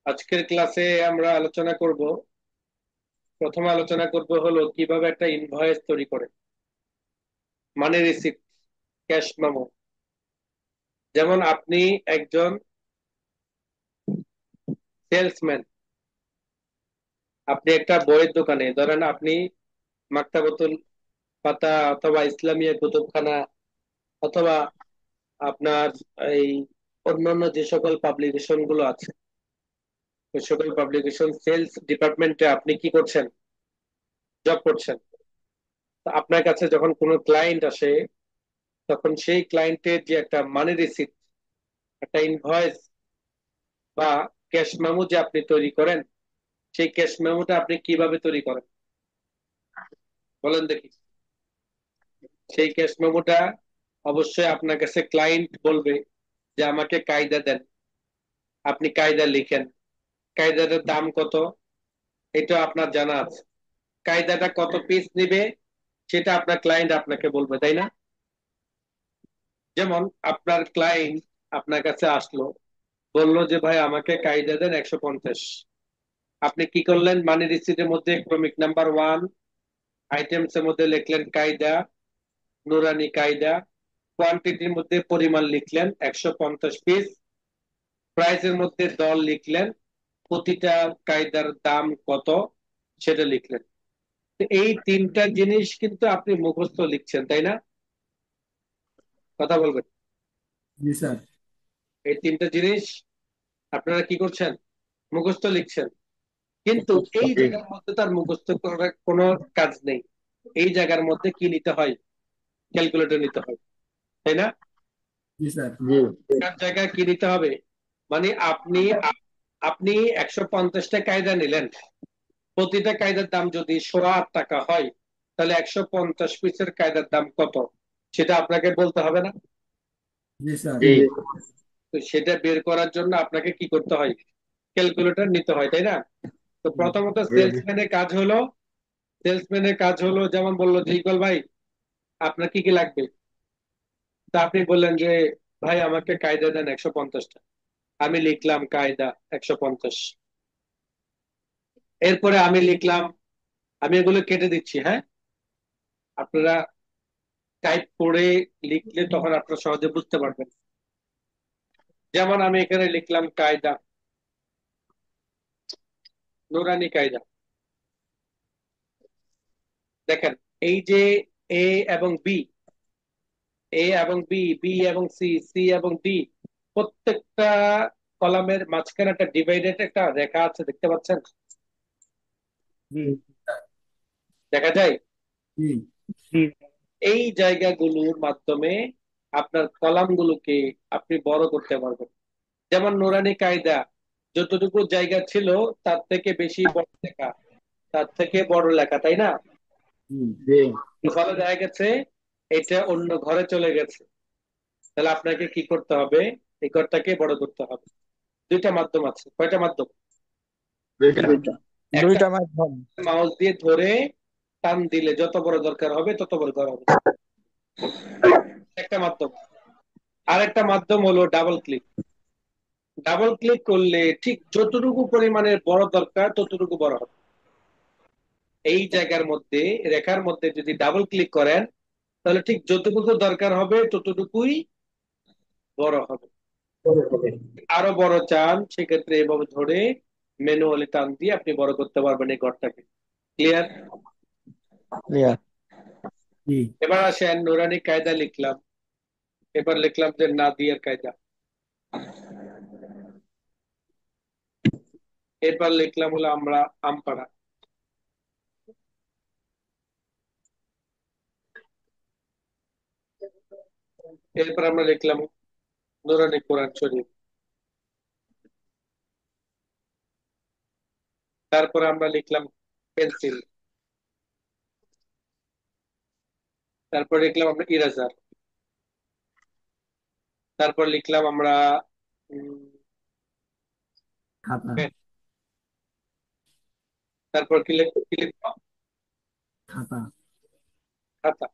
আজকের ক্লাসে আমরা আলোচনা করব। প্রথমে আলোচনা করব হলো কিভাবে একটা ইনভয়েস তৈরি করে, মানে রিসিপ্ট, ক্যাশ মেমো। যেমন আপনি একজন সেলসম্যান, আপনি একটা বইয়ের দোকানে, ধরেন আপনি মাকতাবতুল পাতা অথবা ইসলামিয়া কুতুবখানা অথবা আপনার এই অন্যান্য যে সকল পাবলিকেশন গুলো আছে, ওই সকল পাবলিকেশন সেলস ডিপার্টমেন্টে আপনি কি করছেন, জব করছেন। তো আপনার কাছে যখন কোনো ক্লায়েন্ট আসে, তখন সেই ক্লায়েন্টের যে একটা মানি রিসিপ্ট, একটা ইনভয়েস বা ক্যাশ মেমো যে আপনি তৈরি করেন, সেই ক্যাশ মেমোটা আপনি কিভাবে তৈরি করেন বলেন দেখি। সেই ক্যাশ মেমোটা অবশ্যই আপনার কাছে ক্লায়েন্ট বলবে যে আমাকে কায়দা দেন, আপনি কায়দা লিখেন। কায়দাটার দাম কত এটা আপনার জানা আছে, কায়দাটা কত পিস নিবে সেটা আপনার ক্লায়েন্ট আপনাকে বলবে, তাই না? যেমন আপনার ক্লায়েন্ট আপনার কাছে আসলো, বললো যে ভাই আমাকে কায়দা দেন 150। আপনি কি করলেন, মানি রিসিটের মধ্যে ক্রমিক নাম্বার 1 আইটেমস এর মধ্যে লিখলেন কায়দা, নুরানি কায়দা। কোয়ান্টিটির মধ্যে পরিমাণ লিখলেন 150 পিস। প্রাইসের মধ্যে দল লিখলেন, প্রতিটা কায়দার দাম কত সেটা লিখলেন। তো এই তিনটা জিনিস কিন্তু আপনি মুখস্থ লিখছেন, তাই না? কথা বলবেন। জি স্যার। এই তিনটা জিনিস আপনারা কি করছেন, মুখস্থ লিখছেন। কিন্তু এই জি। জায়গার মধ্যে তার মুখস্থ করার কোনো কাজ নেই। এই জায়গার মধ্যে কি নিতে হয়, ক্যালকুলেটর নিতে হয়, তাই না? জি স্যার। জি। তার জায়গায় কি নিতে হবে, মানে আপনি 150টা কায়দা নিলেন, প্রতিটা কায়দার দাম যদি 8.5 টাকা হয়, তাহলে 150 পিসের কায়দার দাম কত সেটা আপনাকে বলতে হবে না? জি স্যার। জি। জি। তো সেটা বের করার জন্য আপনাকে কি করতে হয়, ক্যালকুলেটর নিতে হয়, তাই না? তো প্রথমত জি। সেলসম্যানের কাজ হলো যেমন বললো যে ইকবাল ভাই আপনার কি কি লাগবে। তা আপনি বললেন যে ভাই আমাকে কায়দা দেন 150টা। আমি লিখলাম কায়দা 150। এরপরে আমি লিখলাম, আমি এগুলো কেটে দিচ্ছি, হ্যাঁ? আপনারা টাইপ করে লিখলে তখন আপনারা সহজে বুঝতে পারবেন। যেমন আমি এখানে লিখলাম কায়দা, নুরানি কায়দা। দেখেন, এই যে এ এবং বি, এ এবং বি, বি এবং সি, সি এবং ডি, প্রত্যেকটা কলামের মাঝখানে একটা ডিভাইডেড একটা রেখা আছে, দেখতে পাচ্ছেন? জি। দেখা যায়। জি। এই জায়গাগুলোর মাধ্যমে আপনার কলামগুলোকে আপনি বড় করতে পারবেন। যেমন নুরানি কায়দা, যতটুকু জায়গা ছিল তার থেকে বেশি বড় লেখা, তার থেকে বড় লেখা, তাই না? জি। ফলে দেখা গেছে এটা অন্য ঘরে চলে গেছে। তাহলে আপনাকে কি করতে হবে, এই ঘরটাকে বড় করতে হবে। দুইটা মাধ্যম আছে, কয়টা মাধ্যম? দুইটা। একটা, দুইটা মাধ্যম। মাউস দিয়ে ধরে টান দিলে যত বড় দরকার হবে তত বড় করা হবে, একটা মাধ্যম। আর একটা মাধ্যম হলো ডাবল ক্লিক। ডাবল ক্লিক করলে ঠিক যতটুকু পরিমাণের বড় দরকার ততটুকু বড় হবে। এই জায়গার মধ্যে, রেখার মধ্যে যদি ডাবল ক্লিক করেন, তাহলে ঠিক যতটুকু দরকার হবে ততটুকুই বড় হবে। আরো বড় চান সেক্ষেত্রে এভাবে ধরে ম্যানুয়ালি টান দিয়ে আপনি বড় করতে পারবেন এই ঘরটাকে। ক্লিয়ার? ক্লিয়ার। জি। এবার আসেন, নুরানি কায়দা লিখলাম, এবার লিখলাম যে নাদিয়ার কায়দা। এরপর লিখলাম হলো আমরা আমপাড়া। এরপর আমরা লিখলাম নুরানি কোরআন শরীফ। তারপরে আমরা লিখলাম পেন্সিল। তারপর লিখলাম আমরা ইরেজার। তারপর লিখলাম আমরা উম, খাতা। pen। তারপর কি লিখবো? খাতা। খাতা।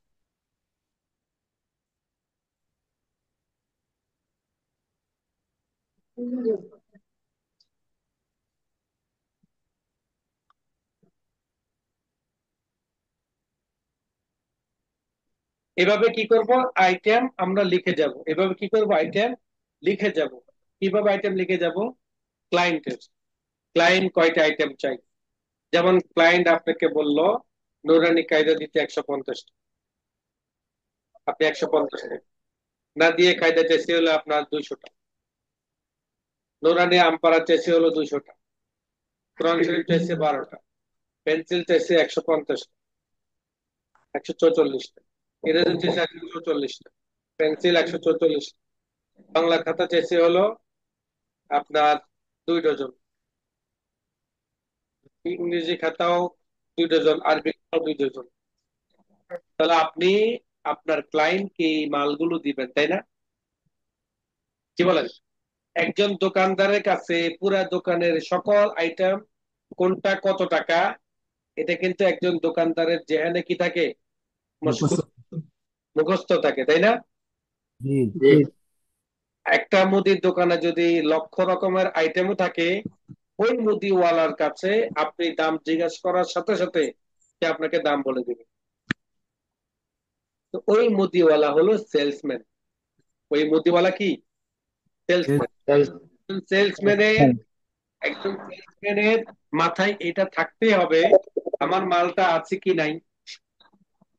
এভাবে কি করব, আইটেম আমরা লিখে যাব, এভাবে কি করব, আইটেম লিখে যাব। কিভাবে আইটেম লিখে যাব, ক্লায়েন্টের, ক্লায়েন্ট কয়টা আইটেম চাই। যেমন ক্লায়েন্ট আপনাকে বলল নুরানি কায়দা দিতে 150, আপনি 150 না দিয়ে কায়দা চাইছে হলো আপনার 200টা, নুরানি আমপারা চাইছে হলো 200টা, কোরআন শরীফ চাইছে 12টা, পেন্সিল চাইছে 150টা, 144টা, ইরেজার চাইছে 144টা, পেন্সিল 144টা, বাংলা খাতা চাইছে হলো আপনার 2 ডজন, ইংরেজি খাতাও 2 ডজন, আরবি খাতাও 2 ডজন। তাহলে আপনি আপনার ক্লায়েন্টকে এই মালগুলো দিবেন, তাই না? কি বলেন? একজন দোকানদারের কাছে পুরা দোকানের সকল আইটেম কোনটা কত টাকা, এটা কিন্তু একজন দোকানদারের যেখানে কি থাকে, মুখস্থ। মুখস্থ থাকে, তাই না? জি। একটা মুদির দোকানে যদি লক্ষ রকমের আইটেমও থাকে, ওই মুদিওয়ালার কাছে আপনি দাম জিজ্ঞাসা করার সাথে সাথে সে আপনাকে দাম বলে দিবে। তো ওই মুদিওয়ালা হলো সেলসম্যান। ওই মুদিওয়ালা কি? সেলসম্যান। সেলসম্যানের একজন সেলসম্যানের মাথায় এটা থাকতে হবে, আমার মালটা আছে কি নাই,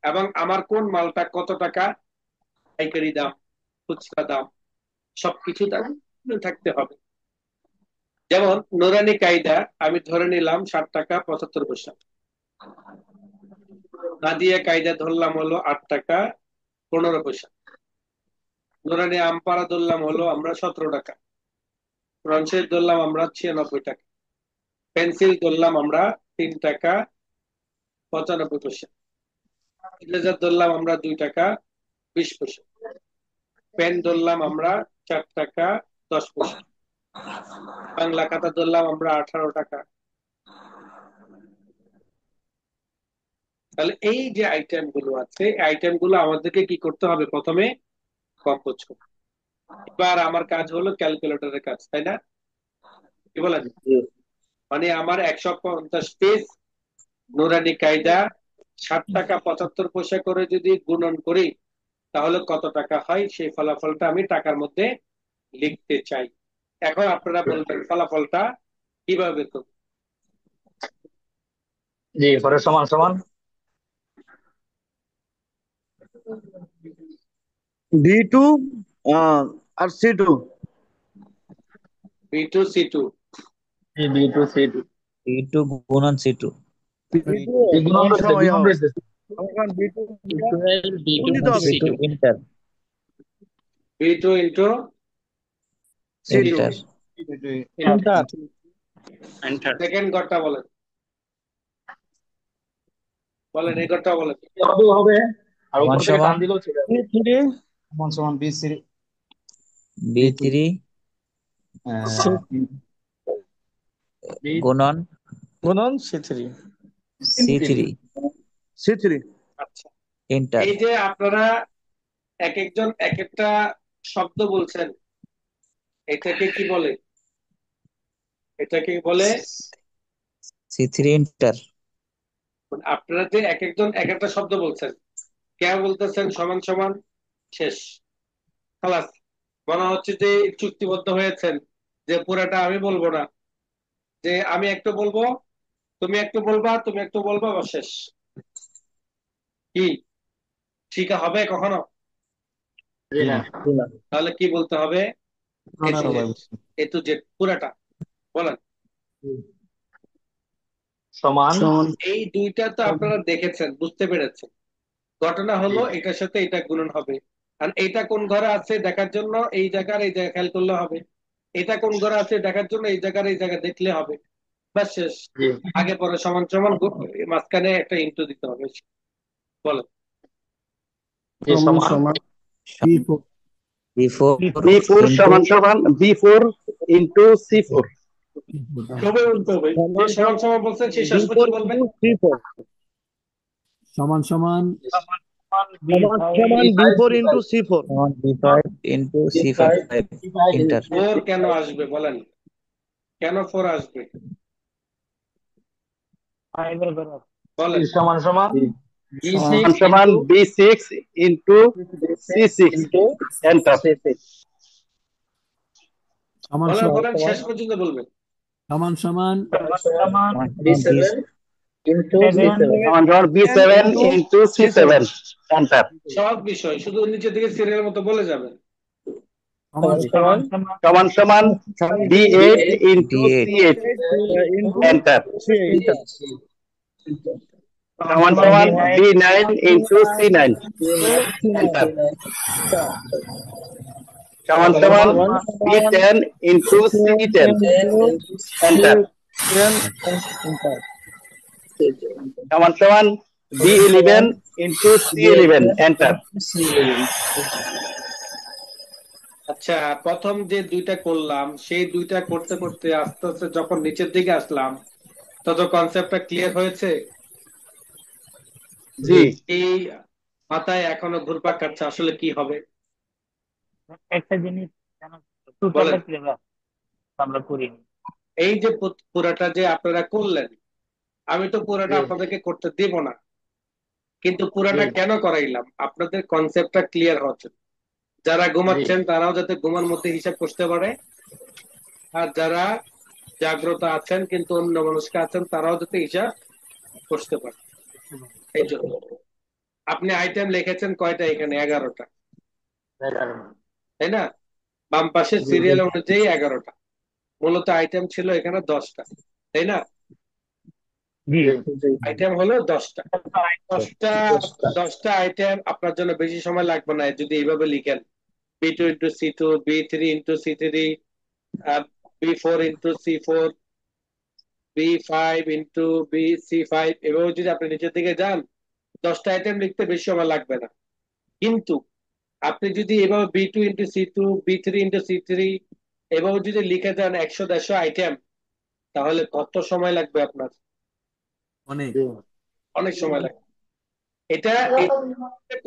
এবং আমার কোন মালটা কত টাকা, পাইকারি দাম, খুচরা দাম, সবকিছু দাম থাকতে হবে। যেমন নুরানি কায়দা আমি ধরে নিলাম 60 টাকা 75 পয়সা, নাদিয়া কায়দা ধরলাম হলো 8 টাকা 15 পয়সা, নুরানি আমপারা ধরলাম হলো আমরা 17 টাকা, ফ্রান্সের ধরলাম আমরা 96 টাকা, পেন্সিল ধরলাম আমরা 3 টাকা 95 পয়সা, ইরেজার ধরলাম আমরা 2 টাকা 20 পয়সা, পেন ধরলাম আমরা 4 টাকা 10 পয়সা, বাংলা খাতা ধরলাম আমরা 18 টাকা। তাহলে এই যে আইটেম গুলো আছে, আইটেম গুলো আমাদেরকে কি করতে হবে, প্রথমে কম্পোজ করতে। এবার আমার কাজ হলো ক্যালকুলেটরের কাজ, তাই না? কি বলেন? মানে আমার 150 পেজ নুরানি কায়দা 60 টাকা 75 পয়সা করে যদি গুণন করি, তাহলে কত টাকা হয়, সেই ফলাফলটা আমি টাকার মধ্যে লিখতে চাই। এখন আপনারা বলবেন ফলাফলটা কিভাবে বের করব? জি, পরে সমান সমান B2 আর C2। B2 C2। B2C2 C2 গুণন C2। B2 এই গুণন সমান রয়েছে, সমান গুণন রয়েছে। এখন B2 B2 গুণ দিতে হবে। C2 C2 inter. B2 * C2। Inter. Enter. Enter second ঘরটা বলেন, বলেন এই ঘরটা বলেন। হবে হবে, আর সমান উপর থেকে সমান টান দিলেও চলে যাবে। C3 সমান সমান B3 B3 গুণন গুণন C3। C3 C3 আচ্ছা, ইন্টার। এই যে আপনারা এক একজন এক একটা শব্দ বলছেন, এটাকে কি বলে? এটাকে বলে, C3 ইন্টার। মানে আপনারা যে এক একজন এক একটা শব্দ বলছেন, কে বলতেছেন সমান সমান শেষ, খালাস, মনে হচ্ছে যে চুক্তিবদ্ধ হয়েছেন যে পুরাটা আমি বলবো না, যে আমি একটু বলবো, তুমি একটু বলবা, তুমি একটু বলবা, বা শেষ। কি শিখা হবে কখনো? জি না। তাহলে কি বলতে হবে, এ টু সবাই জেড, এ টু জেড পুরাটা বলেন। সমান সমান এই দুইটা তো আপনারা দেখেছেন, বুঝতে পেরেছেন। ঘটনা হলো এটার সাথে এটা গুণন হবে, আর এটা কোন ঘরে আছে দেখার জন্য এই জায়গার এই জায়গা খেয়াল করলে হবে, এটা কোন ঘরে আছে দেখার জন্য এই জায়গার এই জায়গা দেখলে হবে, ব্যাস শেষ। জি আগে পরে সমান সমান মাঝখানে একটা ইন্টু দিতে হবে। বলেন। জি সমান সমান সমান B4 B4 B4 ইন্টু সমান সমান B4 ইন্টু C4 তবে বলতে হবে, যে সমান সমান বলছেন সেই শেষ B4 পর্যন্ত বলবেন। ইন্টু C4 সমান সমান B5 B4 ইন্টু C4 সমান B5 into C5 inter. Four কেন আসবে বলেন, কেন ফোর আসবে বলেন। সমান সমান সমান সমান B6 into C6 enter সমান বলেন সমান বলেন, শেষ পর্যন্ত বলবেন। সমান সমান সমান সমান সমান সমান B7 into C7 enter সব বিষয় শুধু নিচে থেকে সিরিয়াল মতো বলে যাবেন। সমান সমান সমান B8 into D8 C8 enter enter সমান সমান B9 into C9 enter সমান সমান B10 into C10 enter সমান সমান B11 into C11 enter আচ্ছা, প্রথম যে দুইটা করলাম সেই দুইটা করতে করতে আস্তে আস্তে যখন নিচের দিকে আসলাম তত কনসেপ্টটা ক্লিয়ার হয়েছে। জি এই মাথায় এখনো ঘুরপাক খাচ্ছে আসলে কি হবে। একটা জিনিস জানো, বলেন। টোটালটা ক্লিয়ার আমরা করিনি। এই যে পুরাটা যে আপনারা করলেন, আমি তো পুরাটা জি। আপনাদেরকে করতে দেব না, কিন্তু পুরাটা জি। কেন করাইলাম আপনাদের কনসেপ্টটা ক্লিয়ার হচ্ছে। যারা ঘুমাচ্ছেন তারাও যাতে ঘুমার মধ্যে হিসাব করতে পারে, আর যারা জাগ্রত আছেন কিন্তু অন্য মানুষকে আছেন তারাও যাতে হিসাব করতে পারে। এই জন্য আপনি আইটেম লিখেছেন কয়টা? এখানে 11টা, তাই না? বাম পাশে সিরিয়াল অনুযায়ী 11টা, মূলত আইটেম ছিল এখানে 10টা, তাই না? জি। আইটেম হলো 10টা। 10টা 10টা আইটেম আপনার জন্য বেশি সময় লাগবে না যদি এইভাবে লিখেন B2 into C2, B3 into C3, B4 into C4, B5 into C5, এভাবে যদি আপনি নিচের দিকে যান 10টা আইটেম লিখতে বেশি সময় লাগবে না। কিন্তু আপনি যদি এভাবে B2 into C2, B3 into C3 এভাবে যদি লিখে যান 100-150 আইটেম, তাহলে কত সময় লাগবে আপনার? অনেক অনেক সময় লাগবে। এটা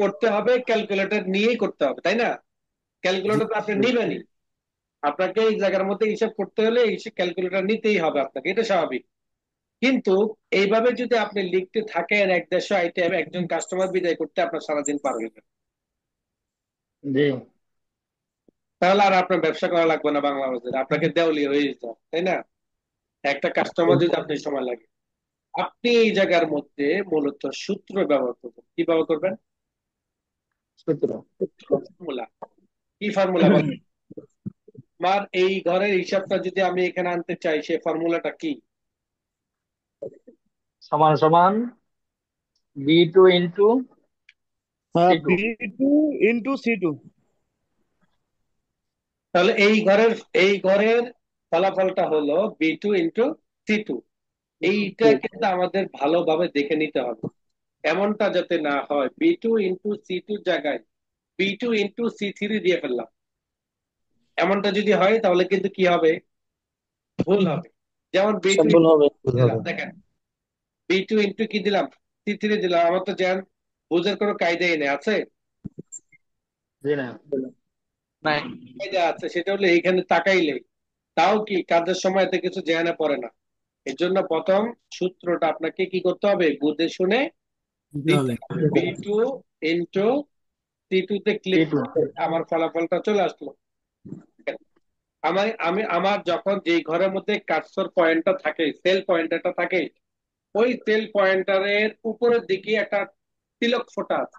করতে হবে ক্যালকুলেটর নিয়েই করতে হবে, তাই না? ক্যালকুলেটর তো আপনি নিবেনই, আপনাকে এই জায়গার মধ্যে হিসাব করতে হলে এই ক্যালকুলেটর নিতেই হবে আপনাকে, এটা স্বাভাবিক। কিন্তু এইভাবে যদি আপনি লিখতে থাকেন 150 আইটেম, একজন কাস্টমার বিদায় করতে আপনার সারাদিন পার হয়ে যাবে। জি। তাহলে আর আপনার ব্যবসা করা লাগবে না বাংলাদেশে, আপনাকে দেওয়ালি হয়ে যেতে হবে, তাই না? একটা কাস্টমার যদি আপনি সময় লাগে, আপনি এই জায়গার মধ্যে মূলত সূত্র ব্যবহার করবেন। কি ব্যবহার করবেন? ফর্মুলা। কি ফর্মুলা বলেন? আমার এই ঘরের হিসাবটা যদি আমি এখানে আনতে চাই, সেই ফর্মুলাটা কি? সমান সমান B2 into C2 B2 into C2 তাহলে এই ঘরের ফলাফলটা হলো B2 into C2। এইটা কিন্তু আমাদের ভালোভাবে দেখে নিতে হবে, এমনটা যাতে না হয় B2 into C2 জায়গায় B2 into C3 দিয়ে ফেললাম। এমনটা যদি হয় তাহলে কিন্তু কি হবে? ভুল হবে। যেমন B2 ভুল হবে দেখেন, B2 into কি দিলাম? C3 দিলাম। আমার তো জ্ঞান বুঝের কোনো কায়দাই নেই, আছে? জি না কায়দা আছে, সেটা হলো এইখানে তাকাইলে তাও কি কাজের সময় এতে কিছু জ্ঞানে পড়ে না। এর জন্য প্রথম সূত্রটা আপনাকে কি করতে হবে? বুঝে শুনে দিতে হবে B2 into C2 তে ক্লিক C2 আমার ফলাফলটা চলে আসলো। আমার যখন যেই ঘরের মধ্যে কার্সর পয়েন্টটা থাকে, সেল পয়েন্টারটা থাকে, ওই সেল পয়েন্টারের উপরের দিকে একটা তিলক ফোঁটা আছে।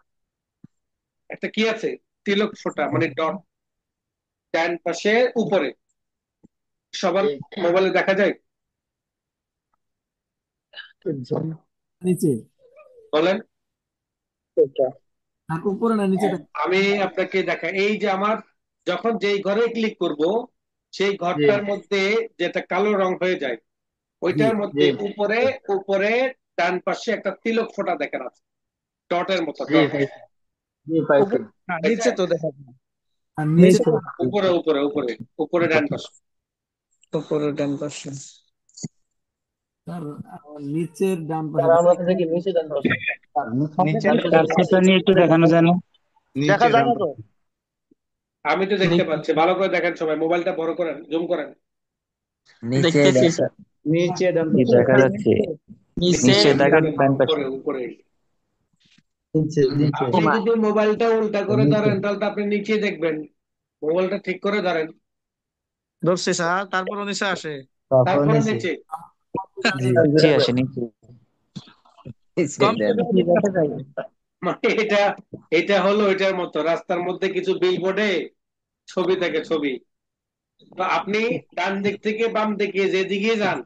একটা কি আছে? তিলক ফোঁটা, মানে ডট, ডান পাশে উপরে। সবার মোবাইলে দেখা যায়? নিচে বলেন। আর উপরে না নিচে আমি আপনাকে দেখা, এই যে আমার যখন যেই ঘরে ক্লিক করব সেই ঘরটার মধ্যে যেটা কালো রং হয়ে যায়, ওইটার মধ্যে উপরে উপরে ডান পাশে একটা তিলক ফোঁটা দেখা আছে, ডটের মতো ডট। নিচে তো দেখা যায় আর নিচে উপরে উপরে উপরে উপরে ডান পাশে। উপরে ডান পাশে তার নিচের ডান পাশে কার্সরটা নিয়ে একটু দেখানো যায় না? দেখা যায় না তো আমি তো দেখতে পাচ্ছি, ভালো করে দেখেন সবাই, মোবাইলটা বড় করেন, জুম করেন। নিচে নিচে ডান কি পাশে দেখা যাচ্ছে? নিচে দেখা ডান পাশে। উপরে উপরে নিচে নিচে আপনি যদি মোবাইলটা উল্টা করে নিচে ধরেন তাহলে তো আপনি নিচে দেখবেন। মোবাইলটা ঠিক করে ধরেন, ধরছি স্যার, তারপর নিচে আসে। তারপর তারপরে নিচে নিচে। জি নিচে আসে নিচে নিচে দেন। মানে এটা হলো এটার মতো রাস্তার মধ্যে কিছু বিলবোর্ডে ছবি থাকে, ছবি। তো আপনি ডান দিক থেকে বাম দিকে যেদিকে যান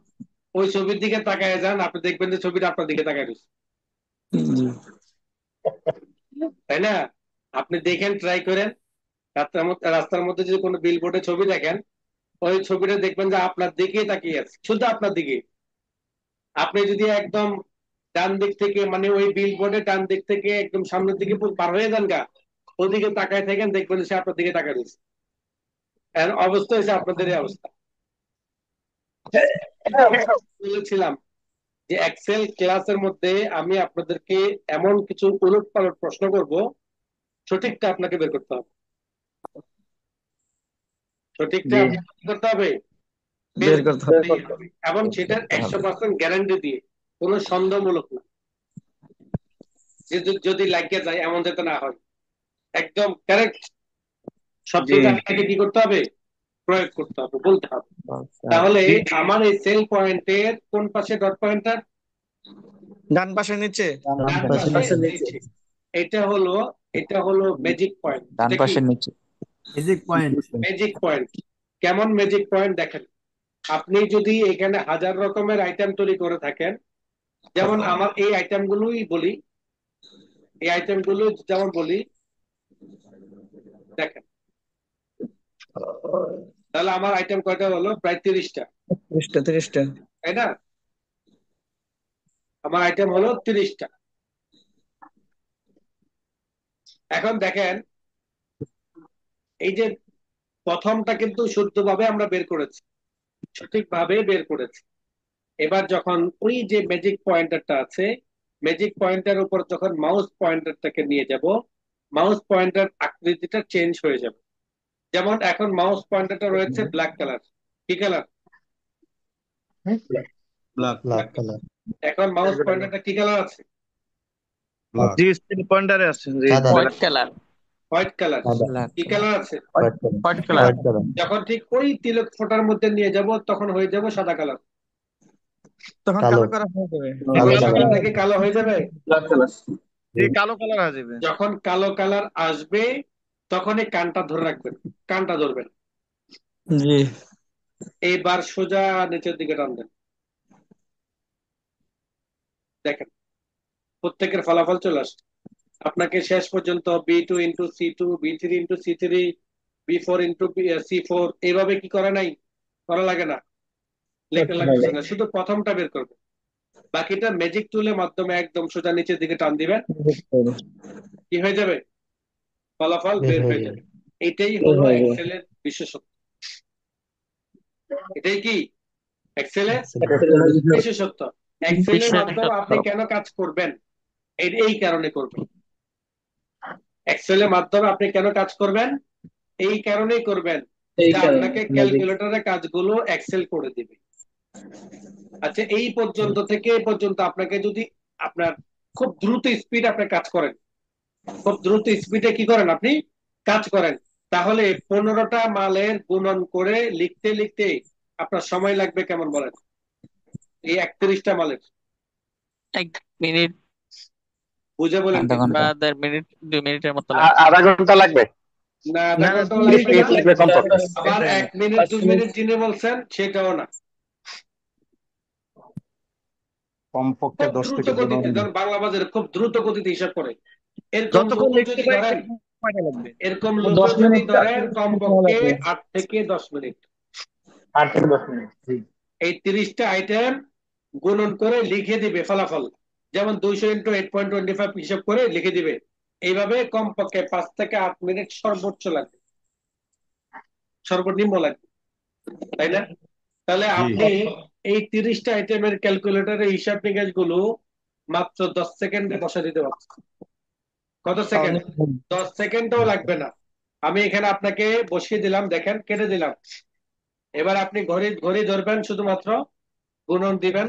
ওই ছবির দিকে তাকায় যান, আপনি দেখবেন যে ছবিটা আপনার দিকে তাকায় রয়েছে, জি। তাই না? আপনি দেখেন, ট্রাই করেন। রাস্তার মধ্যে যদি কোনো বিলবোর্ডে ছবি দেখেন, ওই ছবিটা দেখবেন যে আপনার দিকেই তাকিয়ে আছে, শুধু আপনার দিকে। আপনি যদি একদম ডান দিক থেকে, মানে ওই বিলবোর্ডে ডান দিক থেকে একদম সামনের দিকে পার হয়ে যান গা, ওদিকে তাকায় থাকেন, দেখবেন যে সে আপনার দিকে তাকায় রয়েছে। এর অবস্থা হয়েছে আপনাদের এই অবস্থা। বলেছিলাম যে এক্সেল ক্লাসের মধ্যে আমি আপনাদেরকে এমন কিছু উলটপালট প্রশ্ন করব, সঠিকটা আপনাকে বের করতে হবে। সঠিকটা জি। আপনাকে কি করতে হবে? বের করতে হবে। করতেই হবে। এবং সেটার 100% গ্যারান্টি দিয়ে, কোনো সন্দেহমূলক না, যে যদি লাগিয়ে যায় এমন যাতে না হয়, একদম কারেক্ট জি। শব্দটা আপনাকে কি করতে হবে? প্রয়োগ করতে হবে, বলতে হবে। তাহলে আমার এই সেল পয়েন্টের কোন পাশে ডট পয়েন্টার? ডান পাশে নিচে। ডান ডান পাশে পাশে নিচে নিচে। এটা হলো ম্যাজিক পয়েন্ট। ডান এটা কি পাশের নিচে। Magic point magic point? কেমন ম্যাজিক পয়েন্ট দেখেন। আপনি যদি এখানে হাজার রকমের আইটেম তৈরি করে থাকেন, যেমন আমার এই আইটেমগুলোই বলি, এই আইটেমগুলো যেমন বলি, দেখেন, তাহলে আমার আইটেম কয়টা হলো? প্রায় 30টা, 30টা। তাই না? আমার আইটেম হলো 30টা। এখন দেখেন, এই যে প্রথমটা কিন্তু শুদ্ধভাবে আমরা বের করেছি, সঠিকভাবে বের করেছি। এবার যখন ওই যে ম্যাজিক পয়েন্টারটা আছে, ম্যাজিক পয়েন্টার উপর যখন মাউস পয়েন্টারটাকে নিয়ে যাব, মাউস পয়েন্টার আকৃতিটা চেঞ্জ হয়ে যাবে। যেমন এখন মাউস পয়েন্টারটা রয়েছে ব্ল্যাক কালার। কি কালার? ব্ল্যাক কালার এখন মাউস পয়েন্টারটা কি কালার আছে? ব্ল্যাক জি, স্ক্রিন পয়েন্টারে আছে। জি। সাদা white colour. White colour. Black কি কালার। কালার আছে? White colour. হোয়াইট কালার যখন ঠিক ওই তিলক ফোটার মধ্যে নিয়ে যাব তখন হয়ে যাবে সাদা কালার। তখন কালো কালো করা হয়ে যাবে। কালো কালো কালার থেকে কালো হয়ে যাবে। জি, কালো কালার আসবে। যখন কালো কালার আসবে তখনই কানটা ধরে রাখবেন, কানটা ধরবেন। জি। এইবার সোজা নিচের দিকে টানবেন। দেখেন প্রত্যেকের ফলাফল চলে আসছে। আপনাকে শেষ পর্যন্ত B2 × C2, B3 × C3, B4 × C4 এইভাবে কি করা নাই, করা লাগে না, লেখা লাগতেছে না, শুধু প্রথমটা বের করবেন। বাকিটা ম্যাজিক টুলের মাধ্যমে একদম সোজা নিচের দিকে টান দিবেন, কি হয়ে যাবে? ফলাফল বের বের হয়ে হয়ে যাবে যাবে। এটাই হলো এক্সেলের বিশেষত্ব। এটাই কি এক্সেলের বিশেষত্ব। এক্সেলের মাধ্যমে আপনি কেন কাজ করবেন? এই কারণে করবেন। এক্সেলের মাধ্যমে আপনি কেন কাজ করবেন? এই কারণেই করবেন যে আপনাকে ক্যালকুলেটরের কাজগুলো এক্সেল করে দিবে। আচ্ছা, এই পর্যন্ত থেকে এই পর্যন্ত আপনাকে যদি আপনার খুব দ্রুত স্পিড আপনি কাজ করেন, খুব দ্রুত স্পিডে কি করেন আপনি কাজ করেন, তাহলে 15টা মালের গুণন করে লিখতে লিখতে আপনার সময় লাগবে কেমন বলেন? এই 31টা মালের 1 মিনিট বুঝে বলেন আধা কিন্তু। ঘন্টা 1.5 মিনিট 2 মিনিটের মতো লাগে। আধা ঘন্টা লাগবে, না, আধা না, ঘন্টাও 30 লাগবে না। মিনিট লাগবে কমপক্ষে। আবার 1 মিনিট 2 মিনিট যিনি বলছেন সেটাও না। কমপক্ষে খুব 10 দ্রুত থেকে 15 গতিতে, মিনিট। ধরুন বাংলা বাজারে খুব দ্রুত গতিতে হিসাব করে, এরকম যতক্ষণ লোক লিখতে যদি পারি ধরেন, কয়টা লাগবে? এরকম লোক 10 যদি মিনিট ধরেন কমপক্ষে 8 থেকে 10 মিনিট 8 থেকে 10 মিনিট। জি। এই 30টা আইটেম গুণন করে লিখে দিবে ফলাফল। যেমন 200 × 8.25 হিসাব করে লিখে দিবে। এইভাবে কমপক্ষে 5 থেকে 8 মিনিট সর্বোচ্চ লাগবে, সর্বনিম্ন লাগবে, তাই না? তাহলে আপনি এই 30টা আইটেমের ক্যালকুলেটরের হিসাব নিকাশ গুলো মাত্র 10 সেকেন্ডে বসা দিতে পারছেন। কত সেকেন্ড? 10 সেকেন্ডও লাগবে না। আমি এখানে আপনাকে বসিয়ে দিলাম, দেখেন কেটে দিলাম। এবার আপনি ঘড়ি ঘড়ি ধরবেন, শুধুমাত্র গুণন দিবেন,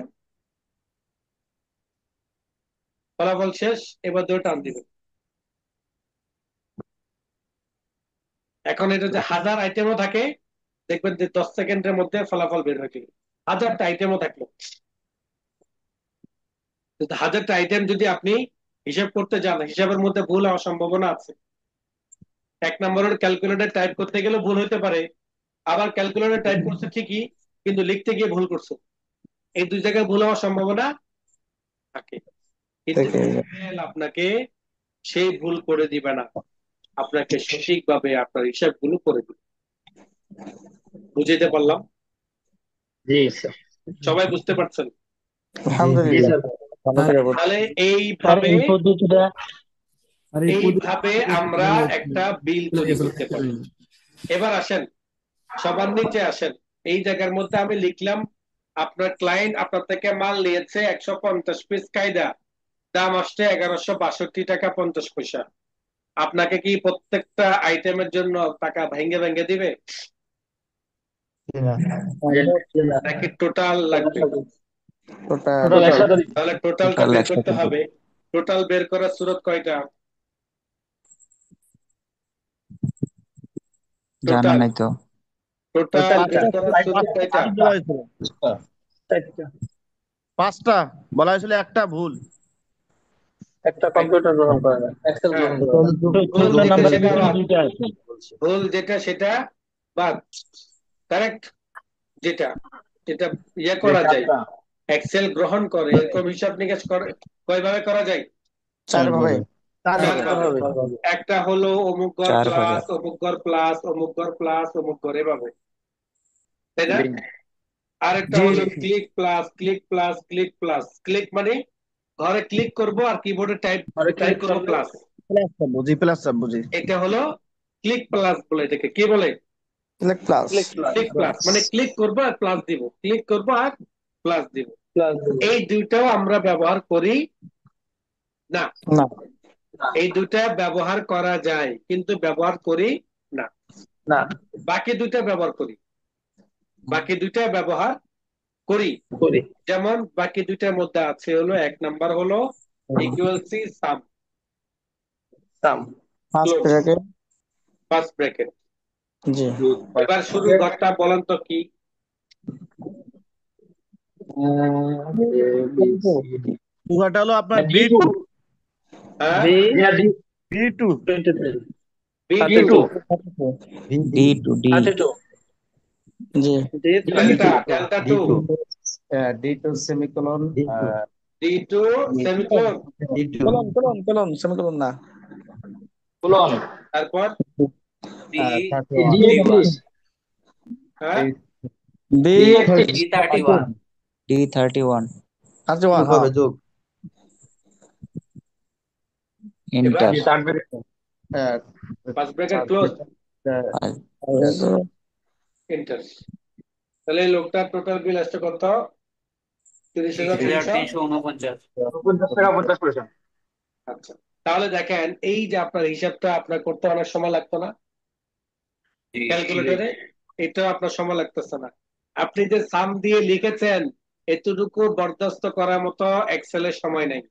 ফলাফল শেষ, এবার ধরে টান দিবেন। এখন এটা যে 1000 আইটেমও থাকে, দেখবেন যে 10 সেকেন্ডের মধ্যে ফলাফল বের হয়ে গেল। 1000টা আইটেমও থাকলো, 1000টা আইটেম যদি আপনি হিসাব করতে যান, হিসাবের মধ্যে ভুল হওয়ার সম্ভাবনা আছে। এক নম্বরের ক্যালকুলেটর টাইপ করতে গেলে ভুল হতে পারে, আবার ক্যালকুলেটর টাইপ করছে ঠিকই কিন্তু লিখতে গিয়ে ভুল করছে, এই দুই জায়গায় ভুল হওয়ার সম্ভাবনা থাকে। কিন্তু Excel আপনাকে সেই ভুল করে দিবে না, আপনাকে সঠিকভাবে আপনার হিসাবগুলো করে দিবে। বুঝাইতে পারলাম? জি স্যার। সবাই বুঝতে পারছেন? জি আলহামদুলিল্লাহ। স্যার। তাহলে এইভাবে আমরা একটা বিল তৈরি করতে পারি। এবার আসেন, সবার নিচে আসেন, এই জায়গার মধ্যে আমি লিখলাম আপনার ক্লায়েন্ট আপনার থেকে মাল নিয়েছে 150 পিস কায়দা, দাম আসছে 1162 টাকা 50 পয়সা। আপনাকে কি প্রত্যেকটা আইটেমের জন্য টাকা ভেঙে ভেঙে দিবে নাকি টোটাল লাগবে? তাহলে টোটালটা বের করতে হবে। টোটাল বের করার সুরত কয়টা? জানা নাই তো। টোটাল বের করার সুরত কয়টা? পাঁচটা বলা হয়েছিল, একটা ভুল। একটা কম্পিউটার গ্রহণ করে না, এক্সেল গ্রহণ করে না। ভুল যেটা সেটা বাদ, কারেক্ট যেটা যেটা ইয়ে করা যায়, এক্সেল গ্রহণ করে, এরকম হিসাব নিকাশ করে কয়ভাবে করা যায়? 4 ভাবে। চারভাবে। একটা হলো অমুক ঘর 4 ভাবে। প্লাস অমুক ঘর প্লাস অমুক ঘর প্লাস অমুক ঘর, এভাবে, তাই না? আরেকটা হলো click plus click plus click plus. Click মানে ঘরে ক্লিক করব আর কিবোর্ডে টাইপ করব প্লাস, বুঝি প্লাস বুঝি। এটা হলো ক্লিক প্লাস বলে, এটাকে কি বলে? Select plus. ক্লিক প্লাস মানে ক্লিক করব আর প্লাস দিব, ক্লিক করব আর প্লাস দিব। এই দুইটাও আমরা ব্যবহার করি না। না। এই দুইটা ব্যবহার করা যায় কিন্তু ব্যবহার করি না। না, বাকি দুইটা ব্যবহার করি, বাকি দুইটা ব্যবহার করি। করি। যেমন বাকি দুইটার মধ্যে আছে হলো, এক নাম্বার হলো ইকুয়ালসি sum, sum, first bracket. First bracket. জি। এবার শুরু ঘরটা বলেন তো কি? পুরাটা হলো আপনার B2। হ্যাঁ, B2 B2 D to D. 32, G. Delta, delta 2 D2 semicolon D2 semicolon, colon semicolon না। কোলন, তারপর হ্যাঁ ডি D31. আচ্ছা ওয়ান হবে যোগ Enter. First bracket close, enter. তাহলে এই লোকটার টোটাল বিল আসছে কত? 30,349। টাকা 50 পয়সা। আচ্ছা, তাহলে দেখেন এই যে আপনার হিসাবটা আপনার করতে অনেক সময় লাগতো না ক্যালকুলেটরে, এটা আপনার সময় লাগতেছে না। আপনি যে সাম দিয়ে লিখেছেন এতটুকু বরদাস্ত করার মতো এক্সেলের সময় নেই।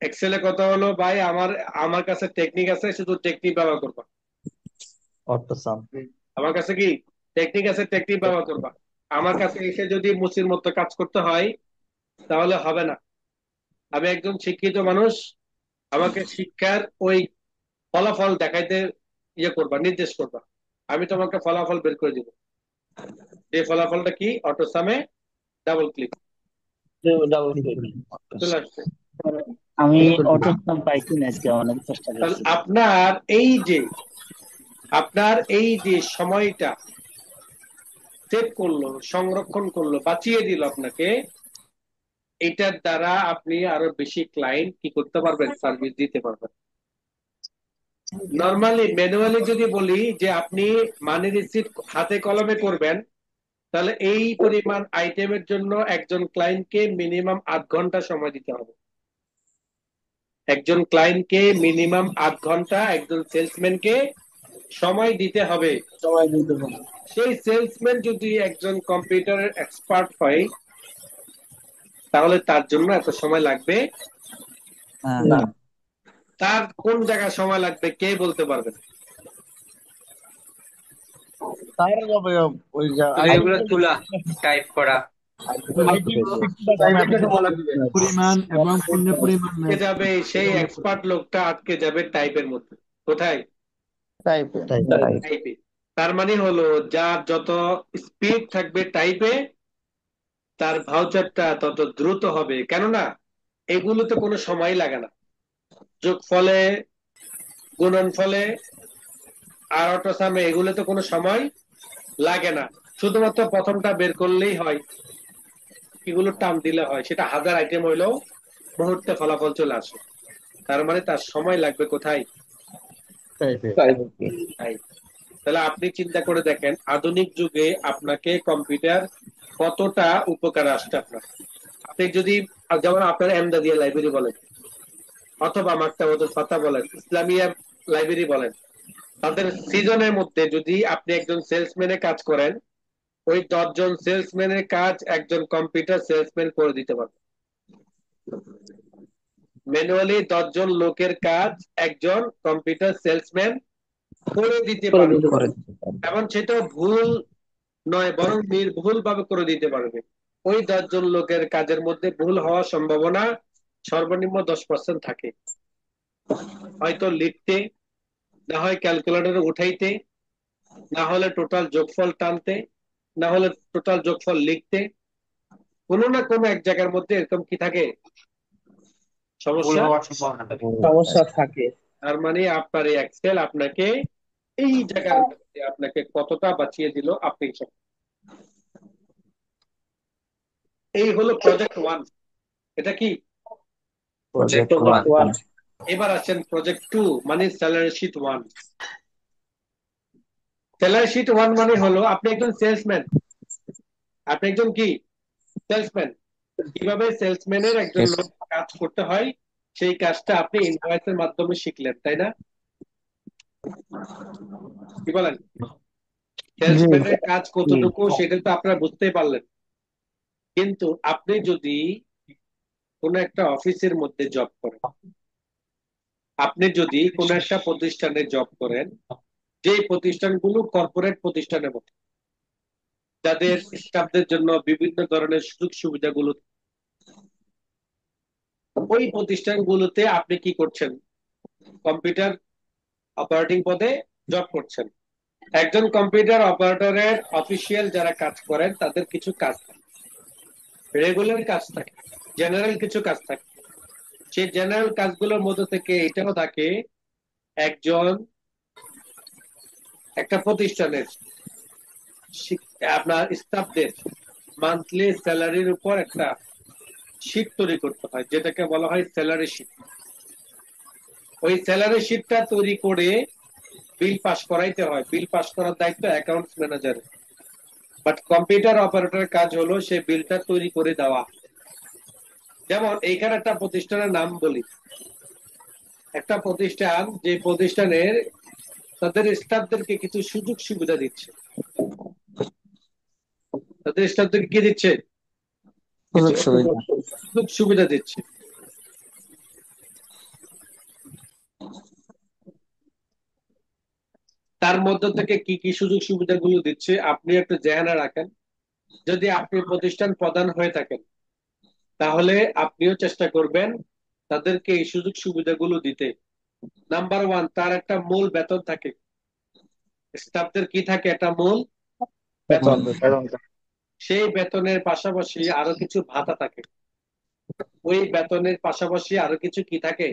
এক্সেলে কথা হলো ভাই আমার আমার কাছে টেকনিক আছে, শুধু টেকনিক ব্যবহার করবা। অটো সাম আমার কাছে কি টেকনিক আছে, টেকনিক ব্যবহার করবা। আমার কাছে এসে যদি মুসির মতো কাজ করতে হয় তাহলে হবে না। আমি একজন শিক্ষিত মানুষ, আমাকে শিক্ষার ওই ফলাফল দেখাইতে ইয়ে করবা, নির্দেশ করবা, আমি তোমাকে ফলাফল বের করে দিব। এই ফলাফলটা কি? অটো সামে ডাবল ক্লিক চলে আসছে। আমি অটো সাম পাইছি না, আজকে অনেক চেষ্টা তাহলে করছি। আপনার এই যে সময়টা সেভ করলো, সংরক্ষণ করলো, বাঁচিয়ে দিল আপনাকে, এটার দ্বারা আপনি আরো বেশি ক্লায়েন্ট কি করতে পারবেন? সার্ভিস দিতে পারবেন। নরমালি ম্যানুয়ালি যদি বলি যে আপনি মানি রিসিভ হাতে কলমে করবেন, তাহলে এই পরিমাণ আইটেমের জন্য একজন ক্লায়েন্টকে মিনিমাম 8 ঘন্টা সময় দিতে হবে। একজন ক্লায়েন্টকে মিনিমাম 8 ঘন্টা একজন সেলসম্যানকে সময় দিতে হবে। সেই সেলসম্যান যদি একজন কম্পিউটারের এক্সপার্ট হয় তাহলে তার জন্য এত সময় লাগবে হ্যাঁ। না। তার কোন জায়গায় সময় লাগবে কে বলতে পারবেন? বাইরে যাবে ওই এগুলো তুলা টাইপ করা আইটি টাইপিং সময় লাগবে। পরিমাণ এবং পণ্যের পরিমাণ আটকে যাবে, সেই এক্সপার্ট লোকটা আটকে যাবে টাইপের মধ্যে। কোথায়? টাইপে টাইপে। তার মানে হলো যার যত স্পিড থাকবে টাইপে, তার ভাউচারটা তত দ্রুত হবে। কেননা এগুলোতে কোনো সময় লাগে না। যোগ ফলে, গুণন ফলে, আর অটোসামে এগুলোতে কোনো সময় লাগে না। শুধুমাত্র প্রথমটা বের করলেই হয়, এগুলো টান দিলে হয়। সেটা 1000 আইটেম হইলেও মুহূর্তে ফলাফল চলে আসে। তার মানে তার সময় লাগবে কোথায়? টাইপে। তাই তাহলে আপনি চিন্তা করে দেখেন, আধুনিক যুগে আপনাকে কম্পিউটার কতটা উপকার আসছে আপনার। আপনি যদি, যেমন আপনার এমদাদিয়া লাইব্রেরি বলেন, অথবা মাকতাবাতুল ফাতা বলেন, ইসলামিয়া লাইব্রেরি বলেন, তাদের সিজনের মধ্যে যদি আপনি একজন সেলসম্যানের কাজ করেন, ওই 10 জন সেলসম্যানের কাজ একজন কম্পিউটার সেলসম্যান করে দিতে পারবে। ম্যানুয়ালি 10 জন লোকের কাজ একজন কম্পিউটার সেলসম্যান করে দিতে পারবে, করে দিতে পারবে। এবং সেটা ভুল নয়, বরং নির্ভুল ভাবে করে দিতে পারবে। ওই 10 জন লোকের কাজের মধ্যে ভুল হওয়ার সম্ভাবনা সর্বনিম্ন 10% থাকে। হয়তো লিখতে, না হয় ক্যালকুলেটরে উঠাইতে, না হলে টোটাল যোগফল টানতে, না হলে টোটাল যোগফল লিখতে, কোনো না কোনো এক জায়গার মধ্যে এরকম কি থাকে, সমস্যা। সমস্যা থাকে। তার মানে আপনার এই এক্সেল আপনাকে এই জায়গার মধ্যে আপনাকে কতটা বাঁচিয়ে দিল আপনি সব। এই হলো প্রজেক্ট 1। এটা কি? Project Project 1। one। এবার আসেন প্রজেক্ট 2, মানে স্যালারি শিট 1। স্যালারি শিট 1 মানে হলো আপনি একজন সেলসম্যান। আপনি একজন কি? সেলসম্যান। কিভাবে সেলসম্যানের একজন লোক কাজ করতে হয়, সেই কাজটা আপনি ইনভয়েসের মাধ্যমে শিখলেন, তাই না? কি বলেন? সেলসম্যানের কাজ কতটুকু সেটা তো আপনারা বুঝতেই পারলেন। কিন্তু আপনি যদি কোনো একটা অফিসের মধ্যে জব করেন, আপনি যদি কোনো একটা প্রতিষ্ঠানে জব করেন, যে প্রতিষ্ঠানগুলো কর্পোরেট প্রতিষ্ঠানের মতো, যাদের স্টাফদের জন্য বিভিন্ন ধরনের সুযোগ সুবিধাগুলো, ওই প্রতিষ্ঠানগুলোতে আপনি কি করছেন? কম্পিউটার অপারেটিং পদে জব করছেন। একজন কম্পিউটার অপারেটরের অফিসিয়াল যারা কাজ করেন, তাদের কিছু কাজ থাকে, রেগুলার কাজ থাকে, জেনারেল কিছু কাজ থাকে। সেই জেনারেল কাজগুলোর মধ্যে থেকে এটাও থাকে, একজন একটা প্রতিষ্ঠানের আপনার স্টাফদের মান্থলি স্যালারির উপর একটা শীট তৈরি করতে হয়, যেটাকে বলা হয় স্যালারি শীট। ওই স্যালারি শীটটা তৈরি করে বিল পাস করাইতে হয়। বিল পাস করার দায়িত্ব অ্যাকাউন্টস ম্যানেজারের। বাট কম্পিউটার অপারেটরের কাজ হলো সেই বিলটা তৈরি করে দেওয়া। যেমন এইখানে একটা প্রতিষ্ঠানের নাম বলি, একটা প্রতিষ্ঠান, যে প্রতিষ্ঠানের তাদের স্টাফদেরকে কিছু সুযোগ সুবিধা দিচ্ছে। তাদের স্টাফদেরকে কি দিচ্ছে? সুযোগ সুবিধা। সুযোগ সুবিধা দিচ্ছে। তার মধ্য থেকে কি কি সুযোগ সুবিধাগুলো দিচ্ছে আপনি একটু জেহানে রাখেন। যদি আপনি প্রতিষ্ঠান প্রধান হয়ে থাকেন, তাহলে আপনিও চেষ্টা করবেন তাদেরকে এই সুযোগ সুবিধাগুলো দিতে। নাম্বার 1, তার একটা মূল বেতন থাকে। স্টাফদের কি থাকে? একটা মূল বেতন। সেই বেতনের পাশাপাশি আরো কিছু ভাতা থাকে। ওই বেতনের পাশাপাশি আরো কিছু কি থাকে?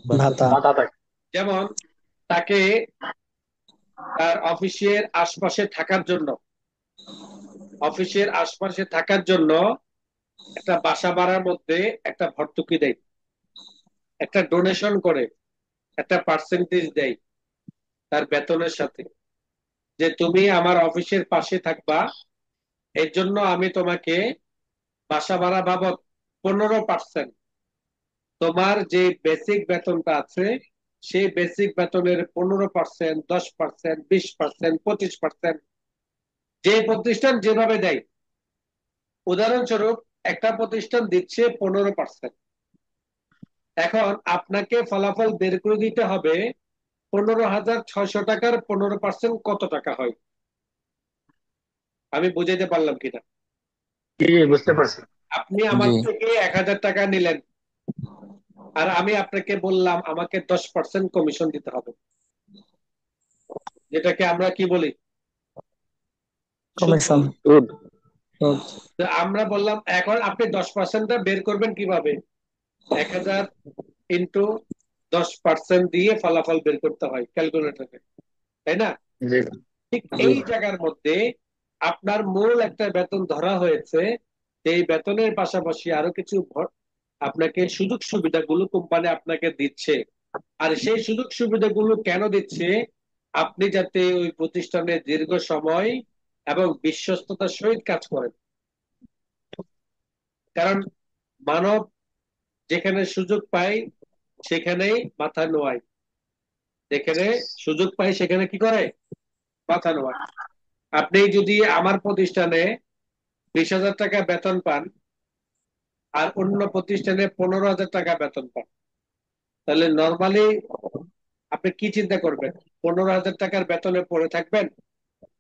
ভাতা। ভাতা থাকে। যেমন তাকে তার অফিসের আশপাশে থাকার জন্য, একটা বাসা ভাড়ার মধ্যে একটা ভর্তুকি দেয়, একটা ডোনেশন করে, একটা পার্সেন্টেজ দেয় তার বেতনের সাথে, যে তুমি আমার অফিসের পাশে থাকবা, এর জন্য আমি তোমাকে বাসা ভাড়া বাবদ 15%, তোমার যে বেসিক বেতনটা আছে সেই বেসিক বেতনের 15%, 10%, 20%, 25%, যে প্রতিষ্ঠান যেভাবে দেয়। উদাহরণস্বরূপ একটা প্রতিষ্ঠান দিচ্ছে 15%। এখন আপনাকে ফলাফল বের করে দিতে হবে 15,600 টাকার 15% কত টাকা হয়। আমি বুঝাইতে পারলাম কিনা? জি জি, বুঝতে পারছি। আপনি আমার জি থেকে 1,000 টাকা নিলেন, আর আমি আপনাকে বললাম আমাকে 10% কমিশন দিতে হবে, যেটাকে আমরা কি বলি? সুদ কমিশন, বলি। গুড। তো আমরা বললাম এখন আপনি 10%টা বের করবেন কিভাবে? 1,000 ইন্টু 10% দিয়ে ফলাফল বের করতে হয় ক্যালকুলেটরে, তাই না? জি ঠিক জি। এই জায়গার মধ্যে আপনার মূল একটা বেতন ধরা হয়েছে, এই বেতনের পাশাপাশি আরো কিছু আপনাকে সুযোগ সুবিধাগুলো কোম্পানি আপনাকে দিচ্ছে। আর সেই সুযোগ সুবিধাগুলো কেন দিচ্ছে? আপনি যাতে ওই প্রতিষ্ঠানে দীর্ঘ সময় এবং বিশ্বস্ততার সহিত কাজ করেন। কারণ মানব যেখানে সুযোগ পায় সেখানেই মাথা নোয়ায়, যেখানে সুযোগ পায় সেখানে কি করে? মাথা নোয়ায়। আপনি যদি আমার প্রতিষ্ঠানে 20,000 টাকা বেতন পান আর অন্য প্রতিষ্ঠানে 15,000 টাকা বেতন পান, তাহলে নর্মালি আপনি কি চিন্তা করবেন? 15,000 টাকার বেতনে পড়ে থাকবেন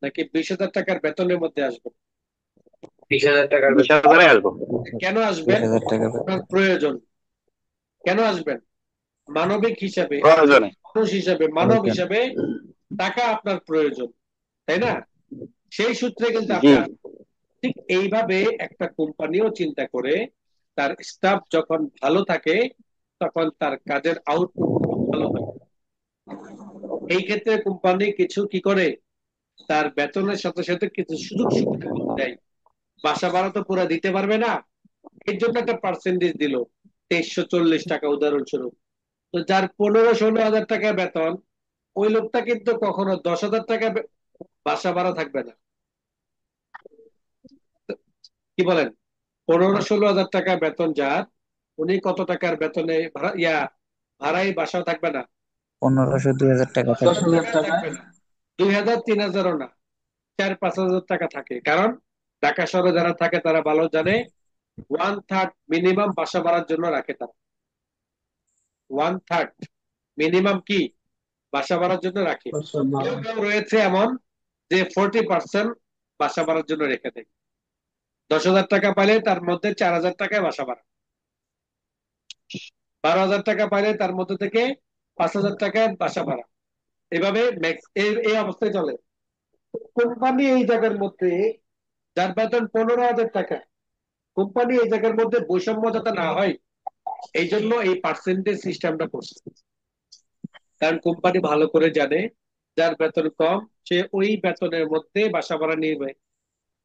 নাকি 20,000 টাকার বেতনের মধ্যে আসবেন? 20,000 আসবো। কেন বিশ আসবেন? হাজার টাকা আপনার প্রয়োজন। কেন আসবেন? মানবিক হিসাবে, প্রয়োজনে। মানুষ হিসাবে, মানব প্রয়োজন। হিসাবে টাকা আপনার প্রয়োজন, তাই না? সেই সূত্রে কিন্তু জি। আপনি ঠিক এইভাবে একটা কোম্পানিও চিন্তা করে তার স্টাফ যখন ভালো থাকে তখন তার কাজের আউটপুট ভালো থাকে। এই ক্ষেত্রে কোম্পানি কিছু কি করে, তার বেতনের সাথে সাথে কিছু সুযোগ সুবিধা দেয়। বাসা ভাড়া তো পুরো দিতে পারবে না, এর জন্য একটা পার্সেন্টেজ দিল 2340 টাকা উদাহরণস্বরূপ। তো যার 15-16 হাজার টাকা বেতন, ওই লোকটা কিন্তু কখনো 10,000 টাকা বাসা ভাড়া থাকবে না। কি বলেন? 15-16 হাজার টাকা বেতন যার, উনি কত টাকার বেতনে ভাড়াই বাসা থাকবে না? 1500-2000 টাকা থাকে। 10,000 টাকা থাকবে না, 2,000-3,000ও না, 4-5 হাজার টাকা থাকে। কারণ ঢাকা শহরে যারা থাকে তারা ভালো জানে, 1/3 মিনিমাম বাসা ভাড়ার জন্য রাখে তারা। 1/3 মিনিমাম কি বাসা ভাড়ার জন্য রাখে। কেউ কেউ রয়েছে এমন যে 40% বাসা ভাড়ার জন্য রেখে দেয়। 10,000 টাকা পাইলে তার মধ্যে 4,000 টাকায় বাসা ভাড়া, 12,000 টাকা পাইলে তার মধ্যে থেকে 5,000 টাকায় বাসা ভাড়া। এভাবে এই অবস্থায় চলে। কোম্পানি এই জায়গার মধ্যে যার বেতন 15,000 টাকা, কোম্পানি এই জায়গার মধ্যে বৈষম্য যাতে না হয় এই জন্য এই পার্সেন্টেজ সিস্টেমটা করছে। কারণ কোম্পানি ভালো করে জানে যার বেতন কম সে ওই বেতনের মধ্যে বাসা ভাড়া নিবে,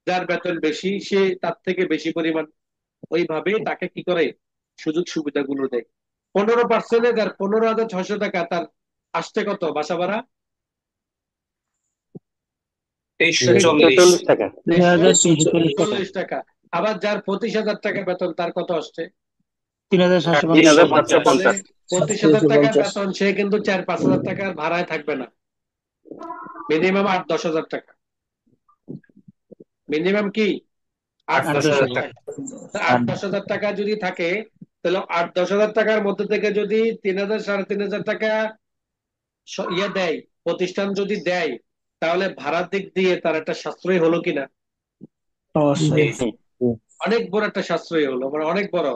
যার বেতন বেশি সে তার থেকে বেশি পরিমাণ ওইভাবে তাকে কি করে সুযোগ সুবিধাগুলো দেয়। 15%-এ যার 15,600 টাকা, তার আসছে কত বাসা ভাড়া? 2340 টাকা। 3,340 টাকা। 2340 টাকা। আবার যার 25,000 টাকা বেতন তার কত আসছে? 3,750 টাকা। 3,750। 25,000 টাকার বেতন সে কিন্তু 4-5 হাজার টাকার ভাড়ায় থাকবে না, মিনিমাম 8-10 হাজার টাকা। মিনিমাম কি 8-10 হাজার 8,10,000 টাকা। 8-10 হাজার টাকা যদি থাকে, তাহলে 8-10 হাজার টাকার মধ্যে থেকে যদি 3,000-3,500 টাকা দেয়, প্রতিষ্ঠান যদি দেয়, তাহলে ভাড়ার দিক দিয়ে তার একটা সাশ্রয় হলো কিনা? অবশ্যই। অনেক বড় একটা সাশ্রয় হলো, মানে অনেক বড়।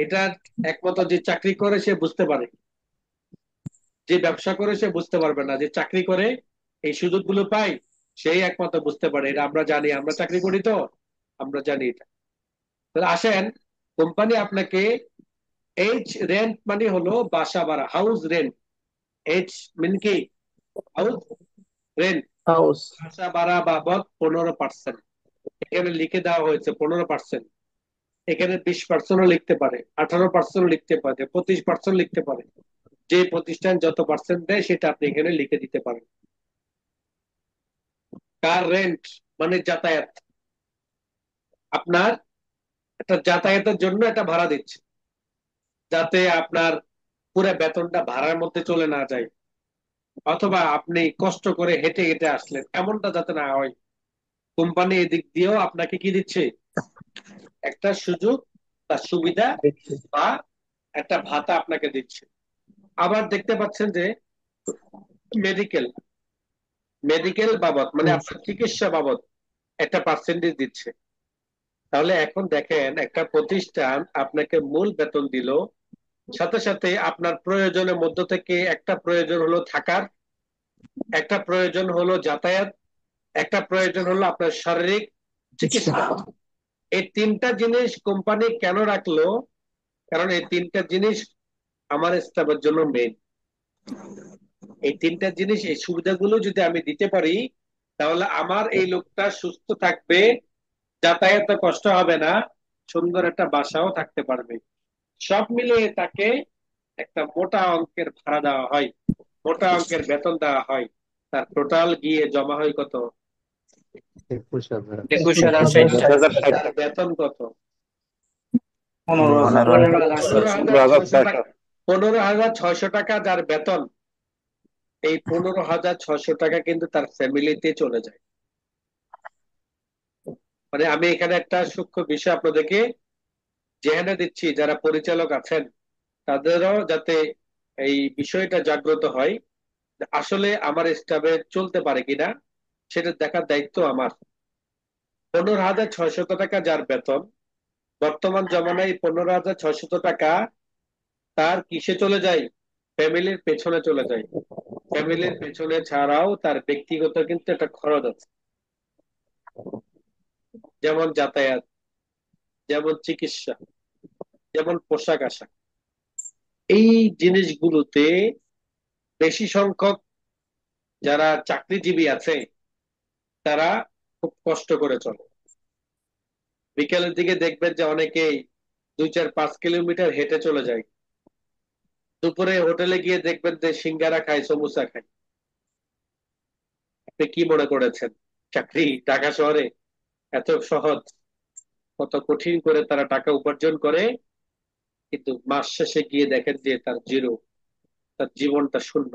এটা একমাত্র যে চাকরি করে সে বুঝতে পারে, যে ব্যবসা করে সে বুঝতে পারবে না, যে চাকরি করে এই সুযোগগুলো পায় সেই একমাত্র বুঝতে পারে। এটা আমরা জানি, আমরা চাকরি করি তো আমরা জানি এটা। তাহলে আসেন, কোম্পানি আপনাকে এইচ রেন্ট মানে হলো বাসা ভাড়া, হাউস রেন্ট। এইচ মিন কি? হাউস রেন্ট, হাউস, বাসা ভাড়া বাবদ 15%। এখানে লিখে দেওয়া হয়েছে 15%। এখানে 20%ও লিখতে পারে, 18%ও লিখতে পারে, 25% লিখতে পারে। যে প্রতিষ্ঠান যত পার্সেন্ট দেয় সেটা আপনি এখানে লিখে দিতে পারেন। কার রেন্ট মানে যাতায়াত, আপনার একটা যাতায়াতের জন্য একটা ভাড়া দিচ্ছে, যাতে আপনার পুরো বেতনটা ভাড়ার মধ্যে চলে না যায়, অথবা আপনি কষ্ট করে হেঁটে হেঁটে আসলেন এমনটা যাতে না হয়। কোম্পানি এদিক দিয়েও আপনাকে কি দিচ্ছে? একটা সুযোগ, তার সুবিধা বা একটা ভাতা আপনাকে দিচ্ছে। আবার দেখতে পাচ্ছেন যে মেডিকেল মেডিকেল বাবদ মানে আপনার চিকিৎসা বাবদ একটা পার্সেন্টেজ দিচ্ছে। তাহলে এখন দেখেন, একটা প্রতিষ্ঠান আপনাকে মূল বেতন দিল, সাথে সাথে আপনার প্রয়োজনের মধ্য থেকে একটা প্রয়োজন হলো থাকার, একটা প্রয়োজন হলো যাতায়াত, একটা প্রয়োজন হলো আপনার শারীরিক চিকিৎসা। এই তিনটা জিনিস কোম্পানি কেন রাখলো? কারণ এই তিনটা জিনিস আমার স্টাফের জন্য মেইন। এই তিনটা জিনিস, এই সুবিধাগুলো যদি আমি দিতে পারি, তাহলে আমার এই লোকটা সুস্থ থাকবে, যাতায়াতে কষ্ট হবে না, সুন্দর একটা বাসাও থাকতে পারবে। সব মিলিয়ে তাকে একটা মোটা অঙ্কের ভাড়া দেওয়া হয়, মোটা অঙ্কের বেতন দেওয়া হয়। তার টোটাল গিয়ে জমা হয় কত? 21,000। 21,060 তার বেতন কত? 15,000 15,600 টাকা। 15,600 টাকা যার বেতন, এই 15,600 টাকা কিন্তু তার ফ্যামিলিতে চলে যায়। মানে আমি এখানে একটা সূক্ষ্ম বিষয় আপনাদেরকে জেনে দিচ্ছি, যারা পরিচালক আছেন তাদেরও যাতে এই বিষয়টা জাগ্রত হয়, যে আসলে আমার স্টাফে চলতে পারে কিনা সেটা দেখার দায়িত্ব আমার। 15,600 টাকা যার বেতন, বর্তমান জমানায় 15,600 টাকা তার কিসে চলে যায়? ফ্যামিলির পেছনে চলে যায়। ফ্যামিলির পেছনে ছাড়াও তার ব্যক্তিগত কিন্তু একটা খরচ আছে, যেমন যাতায়াত, যেমন চিকিৎসা, যেমন পোশাক আশাক। এই জিনিসগুলোতে বেশি সংখ্যক যারা চাকরিজীবী আছে তারা খুব কষ্ট করে চলে। বিকেলের দিকে দেখবেন যে অনেকেই 2, 4, 5 কিলোমিটার হেঁটে চলে যায়। দুপুরে হোটেলে গিয়ে দেখবেন যে সিঙ্গারা খায়, সমোসা খায়। আপনি কি মনে করেছেন চাকরি ঢাকা শহরে এত সহজ? কত কঠিন করে তারা টাকা উপার্জন করে, কিন্তু মাস শেষে গিয়ে দেখেন যে তার জিরো, তার জীবনটা শূন্য,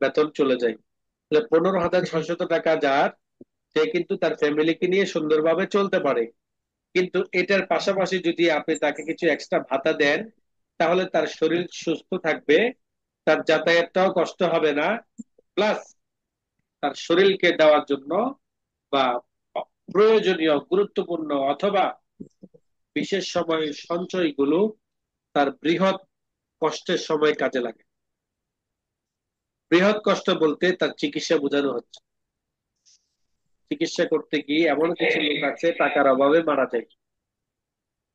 বেতন চলে যায়। তাহলে 15,600 টাকা যার, সে কিন্তু তার ফ্যামিলিকে নিয়ে সুন্দরভাবে চলতে পারে। কিন্তু এটার পাশাপাশি যদি আপনি তাকে কিছু এক্সট্রা ভাতা দেন, তাহলে তার শরীর সুস্থ থাকবে, তার যাতায়াতটাও কষ্ট হবে না, প্লাস তার শরীরকে দেওয়ার জন্য বা প্রয়োজনীয় গুরুত্বপূর্ণ অথবা বিশেষ সময়ের সঞ্চয়গুলো তার বৃহৎ কষ্টের সময় কাজে লাগে। বৃহৎ কষ্ট বলতে তার চিকিৎসা বোঝানো হচ্ছে। চিকিৎসা করতে গিয়ে এমন কিছু লোক আছে টাকার অভাবে মারা যায়,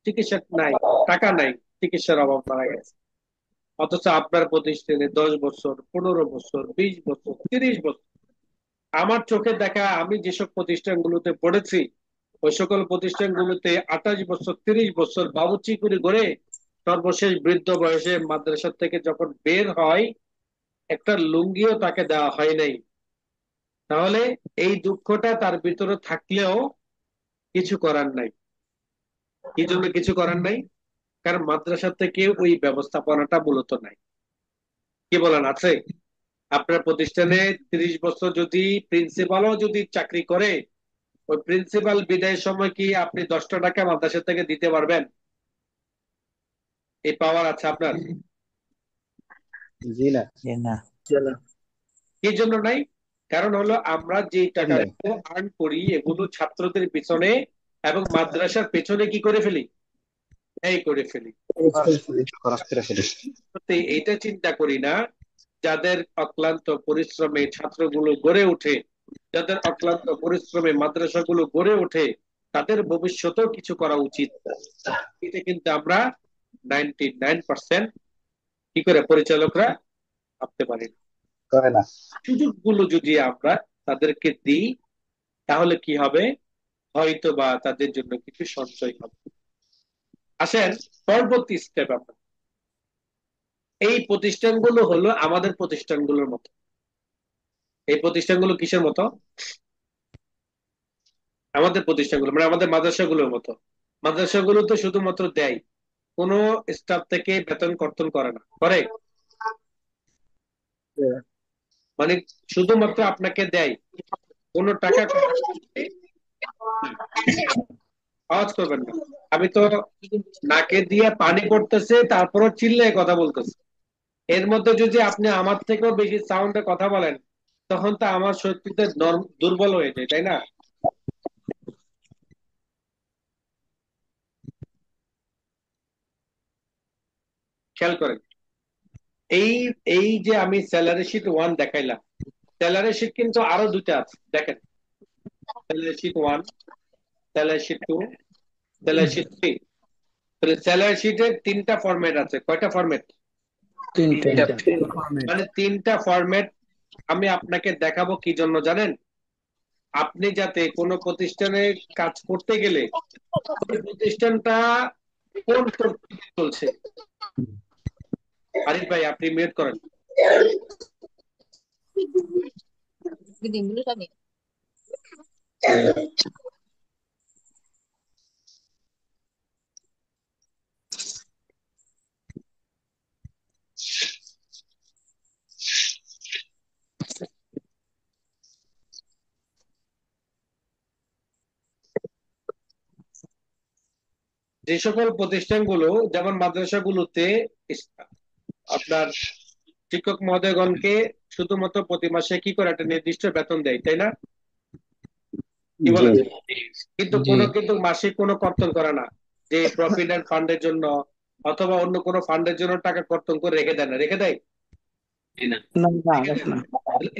চিকিৎসা নাই, টাকা নাই, চিকিৎসার অভাব মারা গেছে। অথচ আপনার প্রতিষ্ঠানে 10 বছর, 15 বছর, 20 বছর, 30 বছর, আমার চোখে দেখা, আমি যেসব প্রতিষ্ঠানগুলোতে পড়েছি ওই সকল প্রতিষ্ঠানগুলোতে 28 বছর, 30 বছর বাবুর্চি করে ঘরে সর্বশেষ বৃদ্ধ বয়সে মাদ্রাসা থেকে যখন বের হয়, একটা লুঙ্গিও তাকে দেওয়া হয় নাই। তাহলে এই দুঃখটা তার ভিতরে থাকলেও কিছু করার নাই। কি জন্য কিছু করার নাই? কারণ মাদ্রাসা থেকে ওই ব্যবস্থাপনাটা মূলত নাই। কি বলেন, আছে? আপনার প্রতিষ্ঠানে 30 বছর যদি প্রিন্সিপালও যদি চাকরি করে, ওই প্রিন্সিপাল বিদায়ের সময় কি আপনি 10টা টাকা মাদ্রাসা থেকে দিতে পারবেন? এই পাওয়ার আছে আপনার? জি না। কি জন্য নাই? কারণ হলো আমরা যে টাকা আর্ন করি এগুলো ছাত্রদের পিছনে এবং মাদ্রাসার পেছনে কি করে ফেলি? এই করে ফেলি। সত্যি এইটা চিন্তা করি না, যাদের অক্লান্ত পরিশ্রমে ছাত্রগুলো গড়ে ওঠে, যাদের অক্লান্ত পরিশ্রমে মাদ্রাসাগুলো গড়ে ওঠে, তাদের ভবিষ্যতেও কিছু করা উচিত। এটা কিন্তু আমরা 99% কি করে পরিচালকরা ভাবতে পারি না। সুযোগগুলো যদি আমরা তাদেরকে দিই, তাহলে কি হবে? হয়তো বা তাদের জন্য কিছু সঞ্চয় হবে। আসেন পরবর্তী স্টেপ, আমরা এই প্রতিষ্ঠানগুলো হলো আমাদের প্রতিষ্ঠানগুলোর মতো। এই প্রতিষ্ঠানগুলো কিসের মতো? আমাদের প্রতিষ্ঠানগুলো মানে আমাদের মাদ্রাসাগুলোর মতো। মাদ্রাসাগুলো তো শুধুমাত্র দেয়, কোনো স্টাফ থেকে বেতন কর্তন করে না, করে? মানে শুধুমাত্র আপনাকে দেয়, কোনো টাকা আওয়াজ করবেন না। আমি তো নাকে দিয়ে পানি পড়তেছে, তারপরও চিল্লায় কথা বলতেছে। এর মধ্যে যদি আপনি আমার থেকেও বেশি সাউন্ডে কথা বলেন, তখন তো আমার শক্তিতে দুর্বল হয়ে যায়, তাই না? খেয়াল করেন, এই এই যে আমি স্যালারি শিট 1 দেখাইলাম, স্যালারি শিট কিন্তু আরো দুটা আছে, দেখেন, salary sheet 1, salary sheet 2, salary sheet 3। তাহলে স্যালারি শিটের 3টা ফরম্যাট আছে। কয়টা ফরম্যাট? তিনটে। মানে 3টা ফরম্যাট আমি আপনাকে দেখাবো কি জন্য জানেন? আপনি যাতে কোনো প্রতিষ্ঠানে কাজ করতে গেলে ওই প্রতিষ্ঠানটা কোন পদ্ধতিতে চলছে। আরিফ ভাই আপনি মিউট করেন। যে সকল প্রতিষ্ঠানগুলো যেমন মাদ্রাসাগুলোতে আপনার শিক্ষক মহোদয়গণকে শুধুমাত্র প্রতি মাসে কি করে একটা নির্দিষ্ট বেতন দেয়, তাই না? কি বলেন? কিন্তু কিন্তু মাসিক কোনো কর্তন করে না, যে প্রভিডেন্ট ফান্ডের জন্য অথবা অন্য কোনো ফান্ডের জন্য টাকা কর্তন করে রেখে দেয় না, রেখে দেয়? না না না।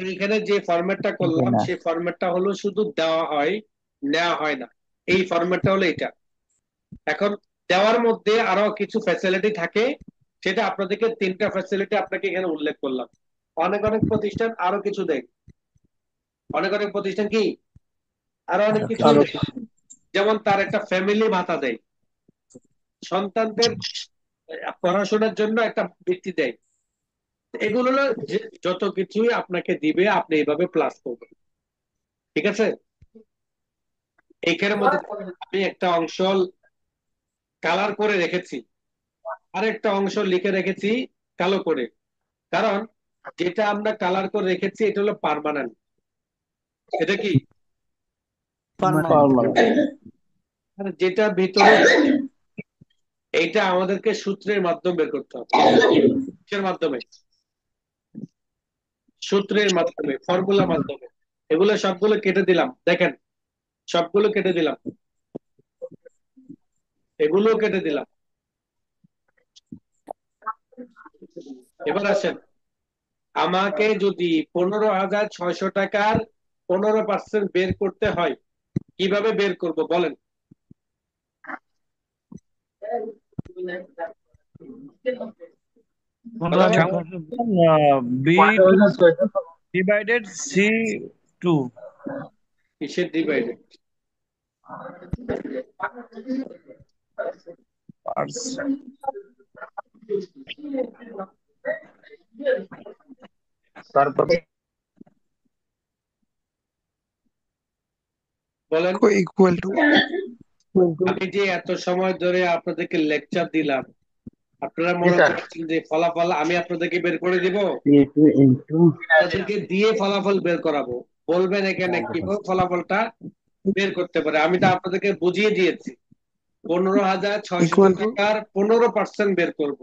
এইখানে যে ফরম্যাটটা করলাম সেই ফরম্যাটটা হলো শুধু দেওয়া হয়, নেওয়া হয় না। এই ফরম্যাটটা হলো এটা। এখন দেওয়ার মধ্যে আরো কিছু ফ্যাসিলিটি থাকে, সেটা আপনাদেরকে 3টা ফ্যাসিলিটি আপনাকে এখানে উল্লেখ করলাম। অনেক অনেক প্রতিষ্ঠান আরো কিছু দেয়, অনেক অনেক প্রতিষ্ঠান কি আরো অনেক কিছু দেয়। যেমন তার একটা ফ্যামিলি ভাতা দেয়, সন্তানদের পড়াশোনার জন্য একটা বৃত্তি দেয়। এগুলো হলো যত কিছুই আপনাকে দিবে আপনি এইভাবে প্লাস করবেন, ঠিক আছে? এইখানের মধ্যে আমি একটা অংশ কালার করে রেখেছি, আরেকটা অংশ লিখে রেখেছি কালো করে, কারণ যেটা আমরা কালার করে রেখেছি এটা হলো পার্মানেন্ট। এটা কি? আর যেটা ভিতরে এইটা আমাদেরকে সূত্রের মাধ্যমে বের করতে হবে। কিসের মাধ্যমে? সূত্রের মাধ্যমে, ফর্মুলার মাধ্যমে। এগুলো সবগুলো কেটে দিলাম, দেখেন সবগুলো কেটে দিলাম, এগুলো কেটে দিলাম। এবার আসেন, আমাকে যদি 15,600 টাকার 15% বের করতে হয়, কিভাবে বের করব বলেন? B divided C two. কিসের ডিভাইডেড? তারপরে বলেন। ইকুয়াল টু আমি যে এত সময় ধরে আপনাদেরকে লেকচার দিলাম, আপনারা মনে করছেন যে ফলাফল আমি আপনাদেরকে বের করে দিব? আপনাদেরকে দিয়ে ফলাফল বের করাবো, বলবেন এখানে কিভাবে ফলাফলটা বের করতে পারে। আমি তো আপনাদেরকে বুঝিয়ে দিয়েছি 15,600 টাকার 15% বের করব।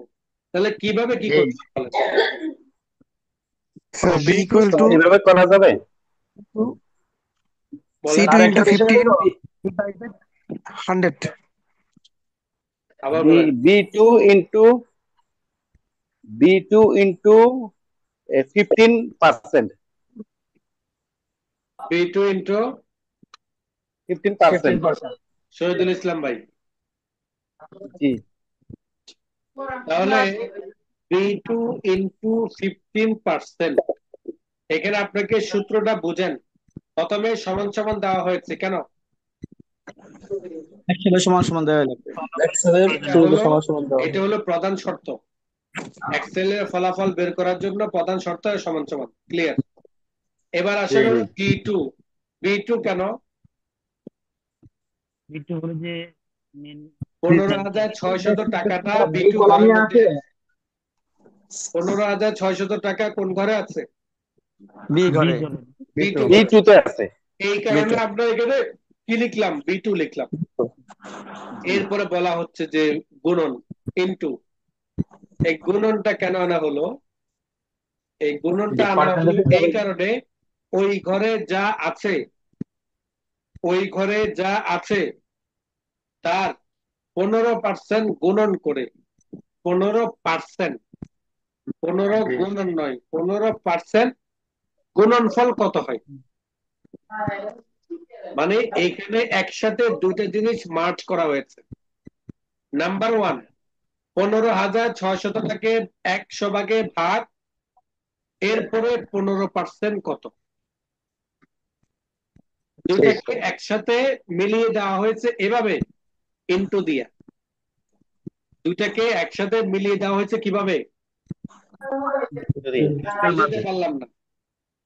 তাহলে কিভাবে কি করতে বলেন? বি ইকুয়াল টু এভাবে করা যাবে? বলেন। C2 into 50 100 আবার বলেন। B2 into 15%। B2 into 15%। Shahidul Islam ভাই, জি। তাহলে B2 into 15%। এখানে আপনাকে সূত্রটা বুঝেন। প্রথমে সমান সমান দেওয়া হয়েছে কেন? এক্সেলের সমান সমান দেওয়া লাগবে। এটা হলো প্রধান শর্ত। এক্সেলের ফলাফল বের করার জন্য প্রধান শর্ত সমান সমান। ক্লিয়ার? এবার আসলে B2 B2 কেন? বিট্টু হলো যে মেন 15,600 টাকাটা B2 ঘরের মধ্যে। 15,600 টাকা কোন ঘরে আছে? বি ঘরে B2 B2 তে আছে। এই কারণে আমরা এখানে কি লিখলাম? B2 লিখলাম। এরপরে বলা হচ্ছে যে গুণন ইনটু। এই গুণনটা কেন আনা হলো? এই গুণনটা আনা হলো এই কারণে ওই ঘরে যা আছে, ওই ঘরে যা আছে তার 15% গুণন করে 15%, 15 গুণন নয়, 15% গুণনফল কত হয়? মানে এইখানে একসাথে দুইটা জিনিস মার্জ করা হয়েছে। নাম্বার 1, 15,600 টাকে 100 ভাগে ভাগ, এরপরে 15% কত? দুইটাকে একসাথে মিলিয়ে দেওয়া হয়েছে এভাবে, ইনটু দিয়া। দুইটাকে একসাথে মিলিয়ে দেওয়া হয়েছে কিভাবে? বুঝতে পারলাম না।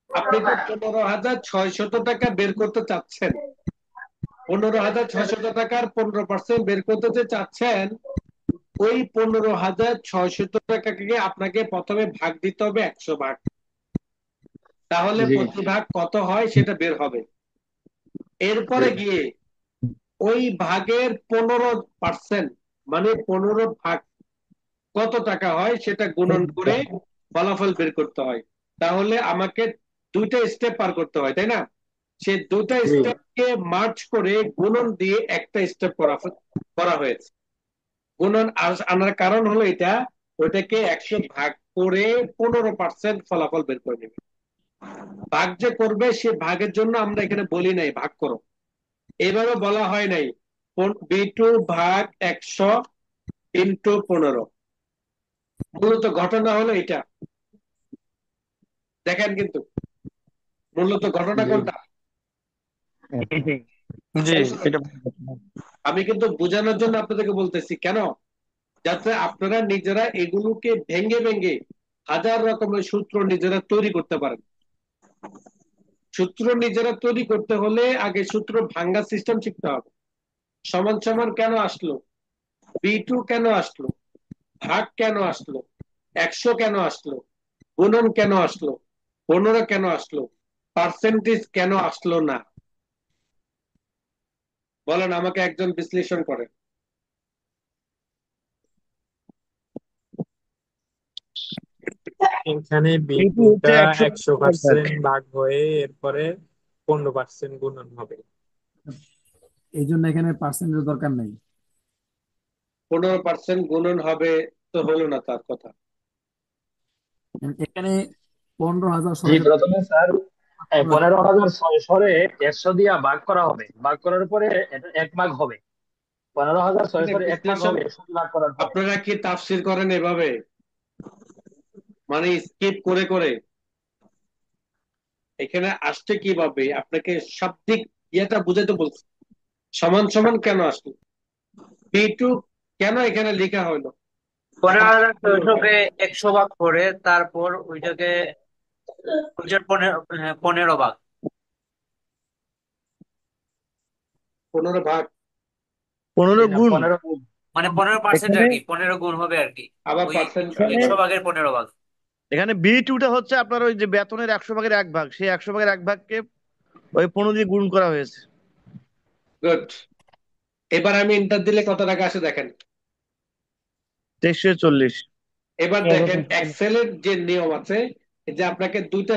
আপনি তো 15,600 টাকা বের করতে চাচ্ছেন, 15,600 টাকার 15% বের করতে যে চাচ্ছেন, ওই 15,600 টাকাকে আপনাকে প্রথমে ভাগ দিতে হবে 100 ভাগ, তাহলে প্রতি ভাগ কত হয় সেটা বের হবে। এরপরে গিয়ে ওই ভাগের 15%, মানে 15 ভাগ কত টাকা হয় সেটা গুণন করে ফলাফল বের করতে হয়। তাহলে আমাকে দুইটা স্টেপ পার করতে হয়, তাই না? সে দুইটা স্টেপকে মার্চ করে গুণন দিয়ে একটা স্টেপ করা হয়েছে। গুণন আনার কারণ হলো এটা, ওইটাকে 100 ভাগ করে 15% ফলাফল বের করে নেবে। ভাগ যে করবে সে ভাগের জন্য আমরা এখানে বলি নাই ভাগ করো, এইভাবে বলা হয় নাই B2 ভাগ 100 ইন্টু 15। মূলত ঘটনা হলো এটা, দেখেন কিন্তু মূলত ঘটনা কোনটা? জি, এটা আমি কিন্তু বোঝানোর জন্য আপনাদেরকে বলতেছি, কেন? যাতে আপনারা নিজেরা এগুলোকে ভেঙে ভেঙে হাজার রকমের সূত্র নিজেরা তৈরি করতে পারেন। সূত্র নিজেরা তৈরি করতে হলে আগে সূত্র ভাঙ্গা সিস্টেম শিখতে হবে। সমান সমান কেন আসলো, B2 কেন আসলো, ভাগ কেন আসলো, 100 কেন আসলো, গুণন কেন আসলো, 15 কেন আসলো, পার্সেন্টেজ কেন আসলো না? বলেন, আমাকে একজন বিশ্লেষণ করেন। এখানে কিন্তু হচ্ছে বিটুটা 100 100% ভাগ হয়ে এরপরে 15% গুণন হবে। এই জন্য এখানে পার্সেন্টের দরকার নেই। 15% গুণন হবে তো হলো না তার কথা। এখানে 15,000 জি সরাসরি প্রথমে স্যার 15,600 100 দিয়া ভাগ করা হবে, ভাগ করার পরে এটা এক ভাগ হবে, 15,600 এক ভাগ বিশ্লেষণ হবে 100 ভাগ করার পরে। আপনারা কি তাফসীর করেন এভাবে, মানে স্কিপ করে করে? এখানে আসছে কিভাবে আপনাকে শাব্দিক ইয়েটা বুঝাইতে বলছে। সমান সমান কেন আসলো, B2 কেন এখানে লেখা হলো? 15,600-কে 100 ভাগ করে তারপর ওইটাকে ওইটার 15 ভাগ। 15 ভাগ, 15 গুণ। 15 গুণ। মানে 15% এখানে আর কি, 15 গুণ হবে আর কি। আবার ওই পার্সেন্ট। এখানে 100 ভাগের 15 ভাগ। এখানে B2টা হচ্ছে আপনার ওই যে বেতনের 100 ভাগের 1 ভাগ, সেই 100 ভাগের 1 ভাগকে ওই 15 দিয়ে গুণ করা হয়েছে। গুড। এবার আমি ইন্টার দিলে কত টাকা আসে দেখেন। 2340। এবার দেখেন এক্সেলের যে নিয়ম আছে, এই যে আপনাকে দুইটা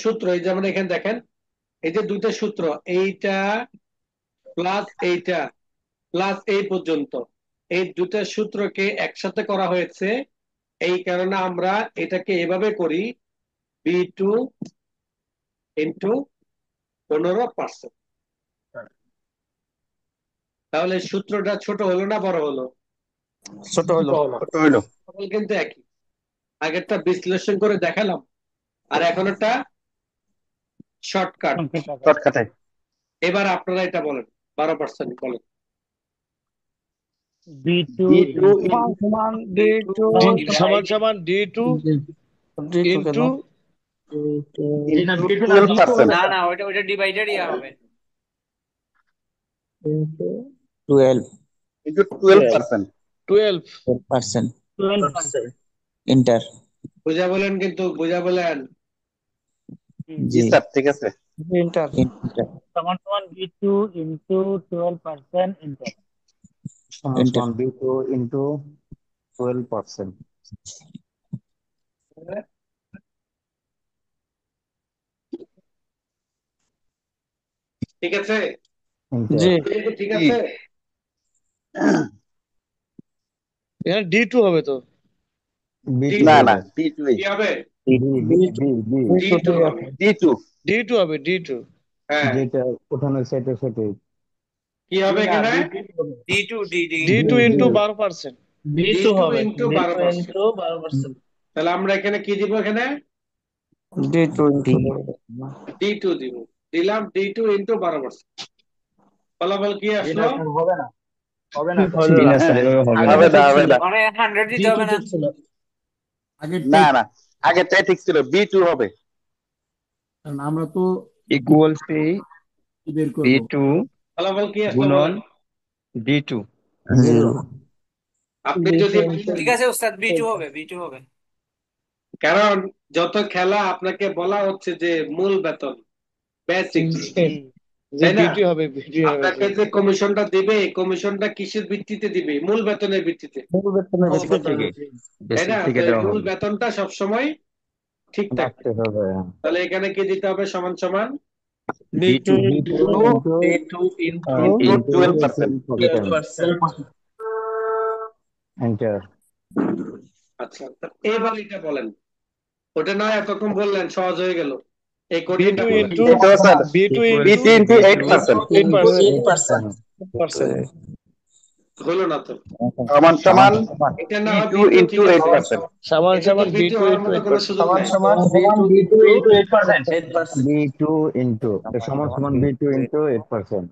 সূত্র, এই যেমন এখানে দেখেন, এই যে দুইটা সূত্র, এইটা প্লাস এইটা প্লাস এই পর্যন্ত, এই দুটা সূত্রকে একসাথে করা হয়েছে। এই কারণে আমরা এটাকে এভাবে করি, B2 ইন্টু 15%। তাহলে সূত্রটা ছোট হলো না বড় হলো? ছোট হলো। কত হইলো? ফল কিন্তু একই। আগেরটা বিশ্লেষণ করে দেখালাম, আর এখন একটা শর্টকাট। শর্টকাটে এবার আপনারা এটা বলেন, 12% বলেন। B2 B2 সমান সমান D2 সমান সমান D2 D2 কেন? ইন্টু এটা D2 B2 না D2 হবে না স্যার। না, ওইটা ডিভাইডেড ইয়া হবে। 12 কিন্তু 12%। 12। 12% ইন্টার। বুঝা বলেন, কিন্তু বুঝা বলেন। জি জি। স্যার ঠিক আছে। Inter inter. সমান সমান B2 ইন্টু 12% ইন্টার সমান সমান B2 ইন্টু 12%। ঠিক আছে, জি। ঠিক আছে। এখানে D2 হবে তো। বি ডি টু না টু না হবে, B2 কি হবে? B B B B D two টুতেই হবে। আছে। D2 D2 হবে D2। হ্যাঁ, যেটা ওঠানোর সেটে সেটে কি হবে না এখানে? D2 D into D 12%। D B2 two হবে ইন্টু B2 12%। ইন্টু 12%। তাহলে আমরা এখানে কি দিব? এখানে D2 D into D two দিব। দিলাম D2 ইন্টু 12%। ফলাফল কি জি না আসলো? স্যার, হবে না, হবে না স্যার। হবে জি না, না স্যার, এভাবে হবে না। আগে হবে না ঠিক হবে ছিল, না D2 ঠিক ছিল। না আগেরটাই না আগেরটাই ঠিক ছিল, B2 হবে। কারণ আমরা তো ইকুয়ালস টু বের করব। B2 ফলাফল কি আসলো গুণন বলেন? D2। জিরো। আপনি B2 যদি ইন্টু কারণ যত খেলা আপনাকে বলা হচ্ছে যে মূল বেতন, বেসিক, যে তাই না? বিটি হবে বিটি হবে আপনাকে যে। যে কমিশনটা দিবে, এই কমিশনটা কিসের ভিত্তিতে দিবে? মূল বেতনের ভিত্তিতে, মূল বেতনের বেসিক ভিত্তিতে। থেকে তাই বেসিক না? থেকে তাহলে দেওয়া মূল হবে। বেতনটা সবসময় ঠিক থাকবে। রাখতে হবে। তাহলে এখানে কি দিতে হবে? সমান সমান B2 B2 B two into into B2 into into 12%। 12%। 12%। Enter. আচ্ছা, তা এবার এটা বলেন। ওটা নয় এতক্ষণ বললেন, সহজ হয়ে গেল। এই B2 কঠিনটা বলেন। ইন্টু এটাও sir B2 into B2 into 8%। 8%। 8%। 8%। হলো না তো। সমান সমান সমান সমান এটা না হয় B2 B2 ইন্টু ঠিক আছে, 8%। সমান এটা তো সমান B2 B2 হওয়ার ইন্টু মতো কোনো 8%। সুযোগ সমান নাই। সমান সমান B2 B2 into into 8%। 8%। B two into সমান সমান বি টু ইন্টু 8%।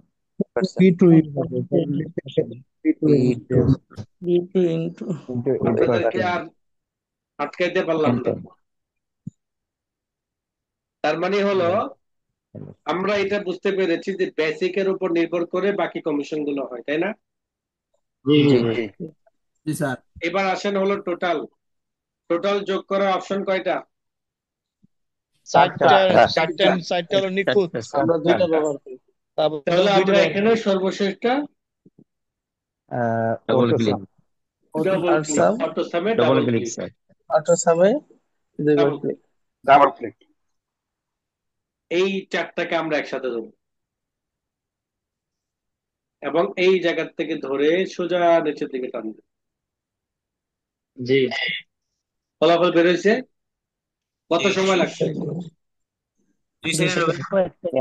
B2 হবে B2 B2 B2 into into আপনাদেরকে 8%। আর আটকাইতে পারলাম না। এন্টার। তার মানে হলো আমরা এটা বুঝতে পেরেছি যে বেসিকের উপর নির্ভর করে বাকি কমিশন গুলো হয়, তাই না? জি জি। জি জি জি স্যার। এবার আসেন হলো টোটাল। টোটাল যোগ করার অপশন কয়টা? চারটা চারটা। চারটা হলো নিখুঁত। আমরা দুইটা ব্যবহার করি। তারপর তাহলে দুইটা আমরা ব্যবহার এখানে করি। সর্বশেষটা double auto click. Sum. Double আর ক্লিক, সাম অটো সামে double double click click, sir. Auto সামে দুইবার ডাবল ক্লিক। Double click. এই চারটাকে আমরা একসাথে ধরবো এবং এই জায়গা থেকে ধরে সোজা নিচের দিকে টানবো। জি ফলাফল বের হয়েছে। কত সময় লাগছে?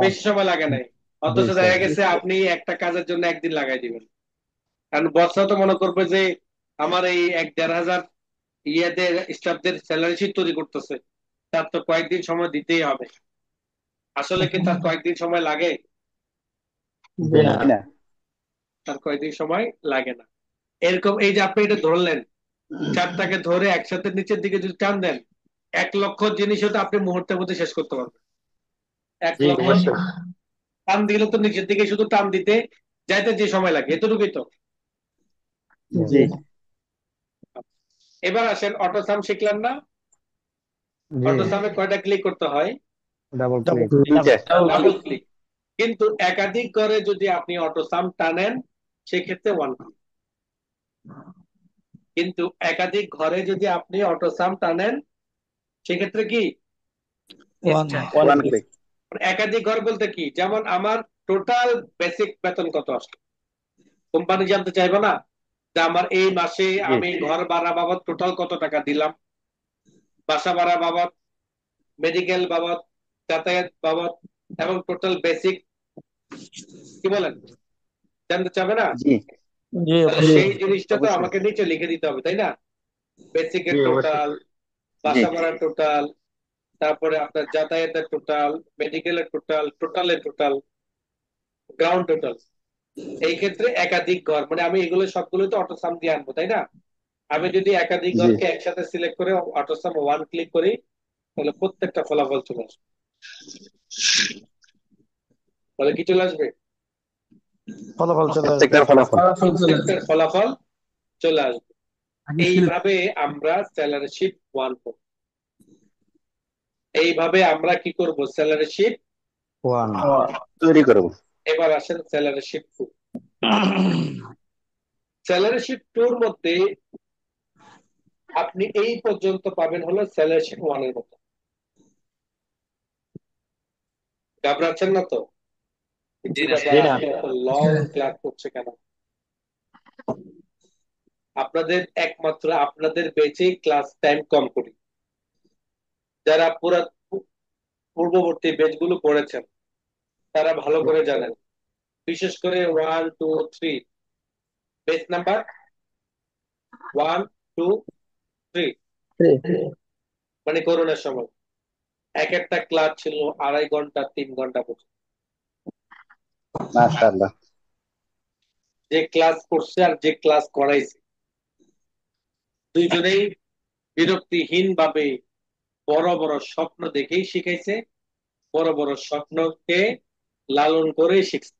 বেশি সময় লাগে নাই, অথচ 2 দেখা সেকেন্ড। গেছে আপনি একটা কাজের জন্য একদিন লাগাই দিবেন। কারণ বসরা তো মনে করবে যে আমার এই 1-1.5 হাজার ইয়েদের স্টাফদের স্যালারি শিট তৈরি করতেছে, তার তো কয়েকদিন সময় দিতেই হবে। আসলে কি তার কয়েকদিন সময় লাগে? জি না। না তার কয়েকদিন সময় লাগে না। এরকম এই যে আপনি এটা ধরলেন, চারটাকে ধরে একসাথে নিচের দিকে যদি টান দেন, 1 লক্ষ জিনিসও তো আপনি মুহূর্তের মধ্যে শেষ করতে পারবেন। এক জি লক্ষ অবশ্যই। টান দিলে তো নিচের দিকে শুধু টান দিতে যাইতে যে সময় লাগে এতটুকুই তো। জি এবার আসেন অটো সাম শিখলেন না? জি অটো সামে কয়টা ক্লিক করতে হয়? Double click. তিনটে। Double click. কিন্তু একাধিক করে যদি আপনি অটো সাম টানেন সেক্ষেত্রে 1 ক্লিক। কিন্তু একাধিক ঘরে যদি আপনি অটো সাম টানেন সেক্ষেত্রে কি? 1 ক্লিক। একাধিক ঘর বলতে কি? যেমন আমার টোটাল বেসিক বেতন কত আসলো, কোম্পানি জানতে চাইবে না যে আমার এই মাসে জি আমি ঘর ভাড়া বাবদ টোটাল কত টাকা দিলাম, বাসা ভাড়া বাবদ, মেডিকেল বাবদ, যাতায়াত বাবদ এবং টোটাল বেসিক, কি বলেন? জানতে চাবে না? জি জি তাহলে সেই জিনিসটা তো অবশ্যই। আমাকে নিচে লিখে দিতে হবে, তাই না? বেসিকের জি অবশ্যই। টোটাল, জি বাসা ভাড়ার টোটাল, তারপরে আপনার যাতায়াতের টোটাল, মেডিকেলের টোটাল, টোটালের টোটাল, গ্রাউন্ড টোটাল। এই ক্ষেত্রে একাধিক ঘর মানে আমি এগুলো সবগুলো তো অটো সাম দিয়ে আনবো, তাই না? আমি যদি একাধিক জি ঘরকে একসাথে সিলেক্ট করে অটো সাম 1 ক্লিক করি তাহলে প্রত্যেকটা ফলাফল চলে আসবে। তাহলে কি চলে আসবে? ফলাফল চলে আসবে। প্রত্যেকটার ফলাফল। প্রত্যেকটার ফলাফল চলে আসবে। আগে এইভাবে আমরা স্যালারি শিট 1 করব। এইভাবে আমরা কি করব? স্যালারি শিট 1 তৈরি করব। এবার আসেন স্যালারি শিট 2। স্যালারি শিট 2 এর মধ্যে আপনি এই পর্যন্ত পাবেন হলো স্যালারি শিট 1 এর মতো। ঘাবড়াচ্ছেন না তো? জি না। লং ক্লাস করছে কেন? আপনাদের একমাত্র আপনাদের বেঁচে ক্লাস টাইম কম করি। যারা পুরা পূর্ববর্তী বেচগুলো পড়েছেন তারা ভালো করে জানেন, বিশেষ করে 1 2 3 বেচ নাম্বার 1 2 3 মানে করোনার সময় এক একটা ক্লাস ছিল 2.5 ঘন্টা 3 ঘন্টা পর্যন্ত। মাশাআল্লাহ। যে ক্লাস করছে আর যে ক্লাস করাইছে দুইজনেই বিরক্তিহীন ভাবে বড় বড় স্বপ্ন দেখেই শিখাইছে, বড় বড় স্বপ্নকে লালন করে শিখছে।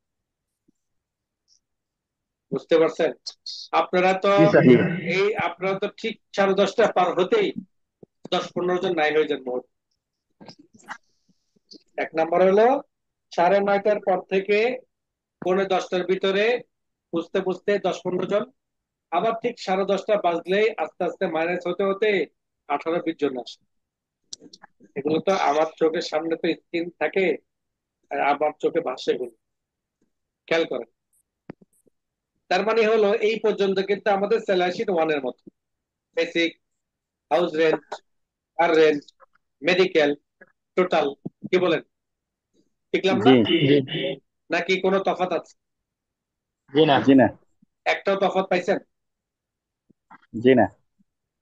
বুঝতে পারছেন? আপনারা তো আপনারা তো ঠিক 10:30 পার হতেই 10-15 জন নাই হয়ে যান মোট। এক নাম্বার হলো 9:30টার পর থেকে 9:45টার ভিতরে বুঝতে বুঝতে 10-15 জন, আবার ঠিক 10:30টা বাজলেই আস্তে আস্তে মাইনাস হতে হতে 18-20 জন আসে। এগুলো তো আমার চোখের সামনে তো স্ক্রিন থাকে আর আমার চোখে ভাসে এগুলো, খেয়াল করেন। তার মানে হলো এই পর্যন্ত কিন্তু আমাদের স্যালারি শিট 1 এর মতো, বেসিক, হাউস রেন্ট, কার রেন্ট, মেডিকেল, টোটাল। কি বলেন, শিখলাম না? নাকি কোনো তফাৎ আছে? জি না। একটাও তফাৎ পাইছেন? জি না।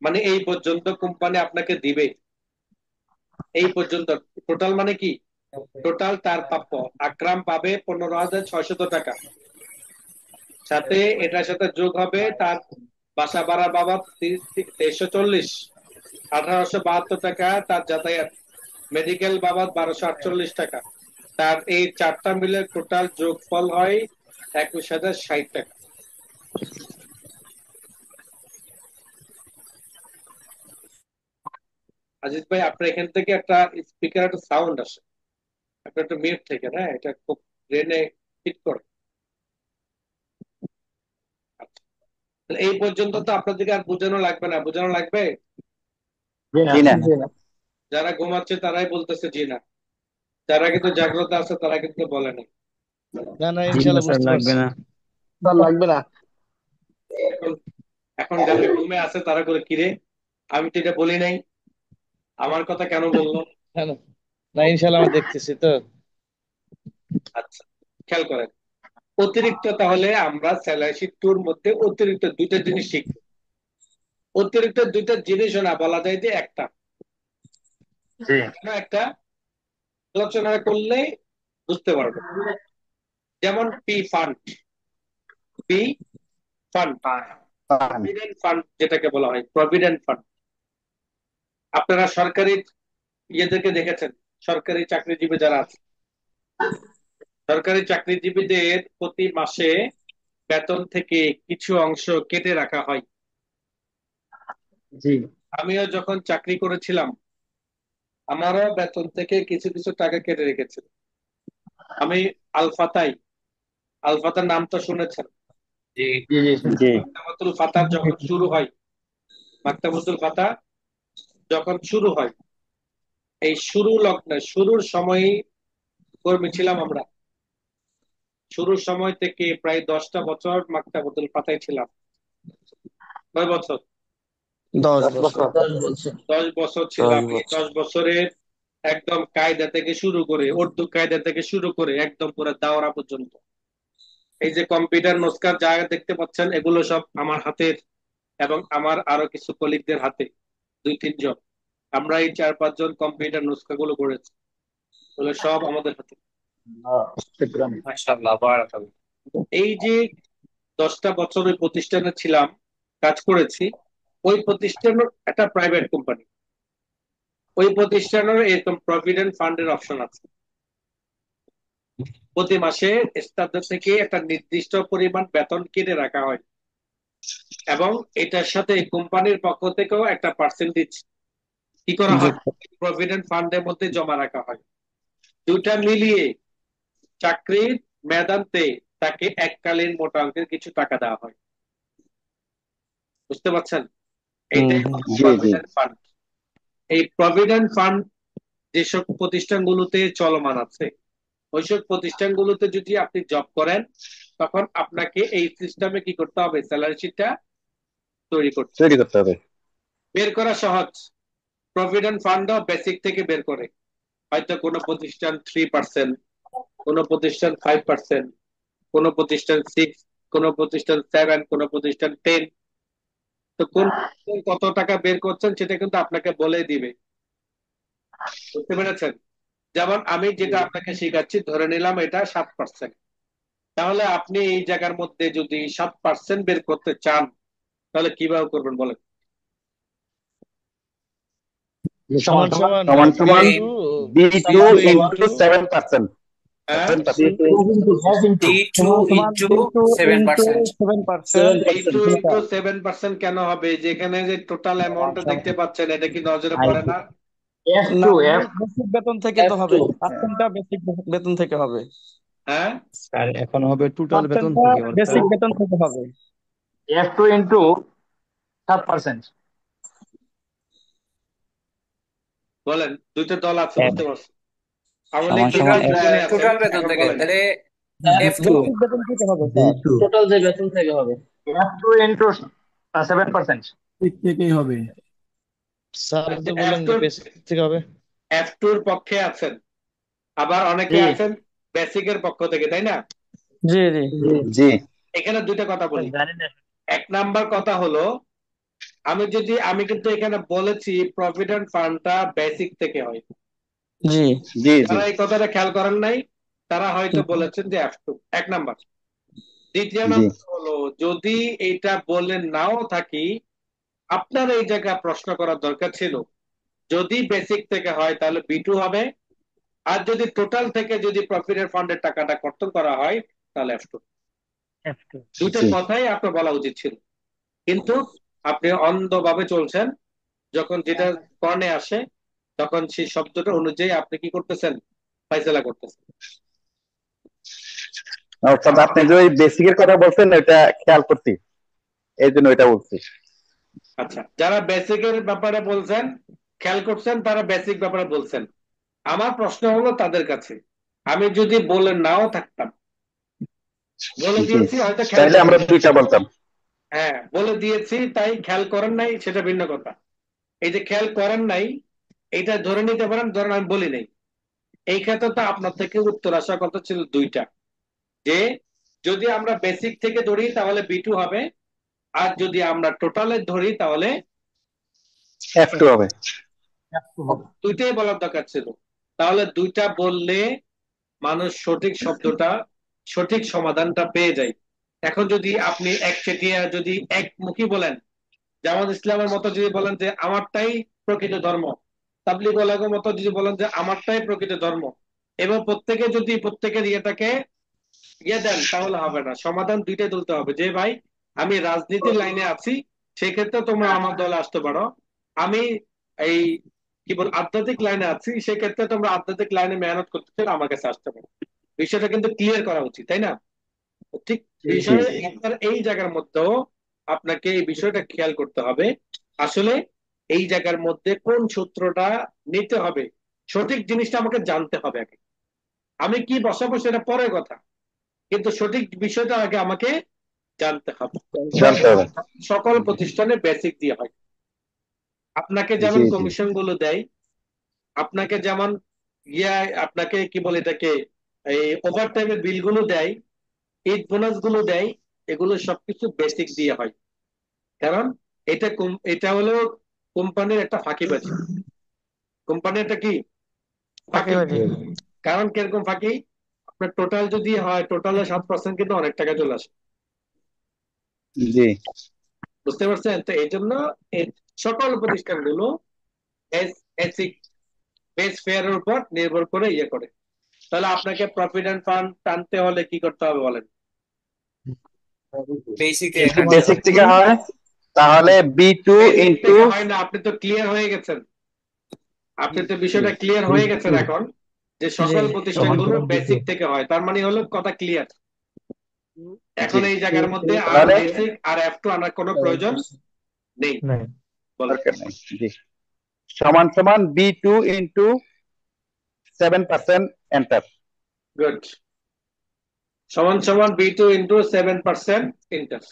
মানে এই পর্যন্ত কোম্পানি আপনাকে দিবে, এই পর্যন্ত টোটাল মানে কি, টোটাল তার প্রাপ্য। আকরাম পাবে 15,600 টাকা, সাথে এটার সাথে যোগ হবে তার বাসা ভাড়া বাবদ 2340, 1872 টাকা তার যাতায়াত, মেডিকেল বাবদ 1248 টাকা। তার এই চারটা মিলে টোটাল যোগফল হয় 21,060 টাকা। আজিজ ভাই, আপনার এখান থেকে একটা স্পিকার একটা সাউন্ড আসে, আপনার একটা মিউট থেকে না, এটা খুব ব্রেনে হিট করে। আচ্ছা, তাহলে এই পর্যন্ত তো আপনাদেরকে আর বোঝানো লাগবে না, বোঝানো লাগবে? জি না। যারা ঘুমাচ্ছে তারাই বলতেছে জি না, যারা কিন্তু জাগ্রত আছে তারা কিন্তু বলে না। না না, ইনশাল্লাহ বুঝতে পারছি। লাগবে না। এখন এখন যারা ঘুমে আছে তারা করে কিরে, আমি তো এটা বলি নাই, আমার কথা কেন বললো? না না, না, ইনশাল্লাহ আমরা দেখতেছি তো। আচ্ছা, খেয়াল করেন। অতিরিক্ত তাহলে আমরা স্যালারি শিট 2 এর মধ্যে অতিরিক্ত দুইটা জিনিস শিখবো। অতিরিক্ত দুইটা জিনিস না, বলা যায় যে একটা, একটা আলোচনা করলে বুঝতে পারবে। যেমন P fund, P fund, provident fund যেটাকে বলা হয়, প্রভিডেন্ট ফান্ড। আপনারা সরকারি ইয়েদেরকে দেখেছেন, সরকারি চাকরিজীবী যারা আছে, সরকারি চাকরিজীবীদের প্রতি মাসে বেতন থেকে কিছু অংশ কেটে রাখা হয়। আমিও যখন চাকরি করেছিলাম আমারও বেতন থেকে কিছু কিছু টাকা কেটে রেখেছিল। আমি আলফাতার নাম তো শুনেছেন? মাকতাবাতুল ফাতাহ যখন শুরু হয়, মাকতাবাতুল ফাতাহ যখন শুরু হয়, এই শুরু লগ্নে শুরুর সময় কর্মী ছিলাম আমরা। শুরুর সময় থেকে প্রায় 10টা বছর মাকতাবাতুল ফাতায় ছিলাম। 9 বছর, 10 বছর ছিলাম। এই 10 বছরের একদম কায়দা থেকে শুরু করে, উর্দু কায়দা থেকে শুরু করে একদম পুরো দাওরা পর্যন্ত, এই যে কম্পিউটার নুসখা যা দেখতে পাচ্ছেন এগুলো সব আমার হাতের এবং আমার আরো কিছু কলিগদের হাতে, 2-3 জন। আমরা এই 4-5 জন কম্পিউটার নুসখা গুলো করেছি, ওগুলো সব আমাদের হাতে। এই যে 10টা বছর ওই প্রতিষ্ঠানে ছিলাম, কাজ করেছি, ওই প্রতিষ্ঠানের একটা প্রাইভেট কোম্পানি, ওই প্রতিষ্ঠানের এরকম প্রভিডেন্ট ফান্ডের অপশন আছে। প্রতি মাসে স্টাফদের থেকে একটা নির্দিষ্ট পরিমাণ বেতন কেটে রাখা হয় এবং এটার সাথে কোম্পানির পক্ষ থেকেও একটা পার্সেন্টেজ কি করা হয়, প্রভিডেন্ট ফান্ডের মধ্যে জমা রাখা হয়। দুইটা মিলিয়ে চাকরির মেয়াদান্তে তাকে এককালীন মোটা অঙ্কের কিছু টাকা দেওয়া হয়। বুঝতে পারছেন? এইটাই প্রভিডেন্ট ফান্ড। এই প্রভিডেন্ট ফান্ড যেসব প্রতিষ্ঠানগুলোতে চলমান আছে, ওইসব প্রতিষ্ঠানগুলোতে যদি আপনি জব করেন তখন আপনাকে এই সিস্টেমে কি করতে হবে, স্যালারি শিটটা তৈরি করতে তৈরি করতে হবে। বের করা সহজ। প্রভিডেন্ট ফান্ডও বেসিক থেকে বের করে, হয়তো কোনো প্রতিষ্ঠান 3%, কোনো প্রতিষ্ঠান 5%, কোনো প্রতিষ্ঠান 6, কোনো প্রতিষ্ঠান 7, কোনো প্রতিষ্ঠান 10। তো কোন কত টাকা বের করছেন সেটা কিন্তু আপনাকে বলে দিবে, বুঝতে পেরেছেন? যেমন আমি যেটা আপনাকে শিখাচ্ছি, ধরে নিলাম এটা 7%, তাহলে আপনি এই জায়গার মধ্যে যদি 7% বের করতে চান তাহলে কিভাবে করবেন বলেন? সমান সমান সমান সমান B2 B2 into 7%. হ্যাঁ, 7%. সমান 7%. B2 into 7% কেন হবে? যেখানে যে টোটাল অ্যামাউন্টটা দেখতে পাচ্ছেন, এটা কি নজরে পড়ে না? F2 F বেসিক বেতন থেকে তো হবে, পার্সেন্টটা বেসিক বেতন থেকে হবে, হ্যাঁ, স্যার এখন হবে টোটাল বেতন পার্সেন্টটা থেকে বেসিক বেতন থেকে হবে। F2 into 7%. বলেন, দুইটা দল আছে, বুঝতে পারছি। আওয়ামী লীগ সমান সমান দুজনে আছে, টোটাল বেতন এখন থেকে, বলেন। তাহলে F2 বেসিক বেতন থেকে হবে স্যার, টোটাল যে বেতন থেকে হবে F2 into 7%. ঠিক থেকেই হবে। স্যার তো বললেন যে বেসিক থেকে হবে। F2 এর পক্ষে আছেন, আবার অনেকে জি। আছেন বেসিকের পক্ষ থেকে, তাই না? জি জি জি এখানে দুইটা কথা বলি। জানি না। এক নাম্বার কথা হলো, আমি কিন্তু এখানে বলেছি প্রভিডেন্ট ফান্ডটা বেসিক থেকে হয়। জি জি জি যারা এই কথাটা খেয়াল করেন নাই তারা হয়তো বলেছেন যে F2, এক নাম্বার। দ্বিতীয় জি নাম্বার হলো, যদি এইটা বলে নাও থাকি, আপনার এই জায়গায় প্রশ্ন করার দরকার ছিল, যদি বেসিক থেকে হয় তাহলে B2 হবে, আর যদি টোটাল থেকে যদি প্রফিটের ফান্ডের টাকাটা কর্তন করা হয় তাহলে F2। দুইটা জি। কথাই আপনার বলা উচিত ছিল, কিন্তু আপনি অন্ধভাবে চলছেন। যখন যেটা কর্ণে আসে তখন সেই শব্দটা অনুযায়ী আপনি কি করতেছেন, ফাইসলা করতেছেন। অর্থাৎ আপনি যে ওই বেসিকের কথা বলছেন এটা খেয়াল করছি, এই জন্য এটা বলছি। আচ্ছা, যারা বেসিকের ব্যাপারে বলছেন, খেয়াল করছেন, তারা বেসিক ব্যাপারে বলছেন। আমার প্রশ্ন হলো তাদের কাছে, আমি যদি বলে নাও থাকতাম, বলে জি দিয়েছি হয়তো খেয়াল তাহলে আমরা করেন, দুইটা বলতাম। হ্যাঁ বলে দিয়েছি তাই খেয়াল করেন নাই, সেটা ভিন্ন কথা। এই যে খেয়াল করেন নাই, এইটা ধরে নিতে পারেন, ধরেন আমি বলি নাই। এই ক্ষেত্রে তো আপনার থেকে উত্তর আসার কথা ছিল দুইটা, যে যদি আমরা বেসিক থেকে ধরি তাহলে B2 হবে, আর যদি আমরা টোটালে ধরি তাহলে F2 হবে। দুইটাই বলার দরকার ছিল। তাহলে দুইটা বললে মানুষ সঠিক শব্দটা, সঠিক সমাধানটা পেয়ে যায়। এখন যদি আপনি একচেটিয়া যদি একমুখী বলেন, জামাত ইসলামের মতো যদি বলেন যে আমারটাই প্রকৃত ধর্ম, তাবলিগ ওয়ালাদের মতো যদি বলেন যে আমারটাই প্রকৃত ধর্ম, এবং প্রত্যেকে যদি প্রত্যেকের ইয়েটাকে দেন, তাহলে হবে না। সমাধান দুইটাই তুলতে হবে, যে ভাই আমি রাজনীতির লাইনে আছি, সেই ক্ষেত্রে তোমরা আমার দলে আসতে পারো। আমি এই কি বল আধ্যাত্মিক লাইনে আছি, সেই ক্ষেত্রে তোমরা আধ্যাত্মিক লাইনে মেহনত করতে চাইলে আমার কাছে আসতে পারো। বিষয়টা কিন্তু ক্লিয়ার করা উচিত, তাই না? ঠিক বিষয়ে আপনার এই জায়গার মধ্যেও আপনাকে এই বিষয়টা খেয়াল করতে হবে, আসলে এই জায়গার মধ্যে কোন সূত্রটা নিতে হবে, সঠিক জিনিসটা আমাকে জানতে হবে আগে। আমি কি বসাবো সেটা পরের কথা, কিন্তু সঠিক বিষয়টা আগে আমাকে জানতে হবে। জানতে হবে। সকল প্রতিষ্ঠানে বেসিক দিয়ে হয়। আপনাকে যেমন জি জি কমিশন গুলো দেয়, আপনাকে যেমন আপনাকে কি বলে এটাকে, এই ওভার টাইমের বিল গুলো দেয়, ঈদ বোনাস গুলো দেয়, এগুলো সবকিছু বেসিক দিয়ে হয়। কারণ এটা হলো কোম্পানির একটা ফাঁকিবাজি। কোম্পানি একটা কি ফাঁকি। কারণ কিরকম ফাঁকি, আপনার টোটাল যদি হয়, টোটালে 7% কিন্তু অনেক টাকা চলে আসে, জি বুঝতে পারছেন? তো এই জন্য সকল প্রতিষ্ঠানগুলো বেস ফেয়ারের উপর নির্ভর করে ইয়ে করে। তাহলে আপনাকে প্রভিডেন্ট ফান্ড টানতে হলে কি করতে হবে বলেন? বেসিক বেসিক থেকে হয়, তাহলে B2 বেসিক ইন্টু থেকে হয় না, আপনি তো ক্লিয়ার হয়ে গেছেন, আপনি তো বিষয়টা ক্লিয়ার হয়ে গেছেন এখন, যে সকল প্রতিষ্ঠানগুলো বেসিক থেকে হয়, তার মানে হলো কথা ক্লিয়ার। এখন এই জায়গার মধ্যে আর তাহলে বেসিক আর F2 আনার কোনো প্রয়োজন নেই। বলেন। দরকার নেই। জি সমান সমান B2 ইন্টু 7% এন্টার। গুড। সমান সমান B2 into 7% inter,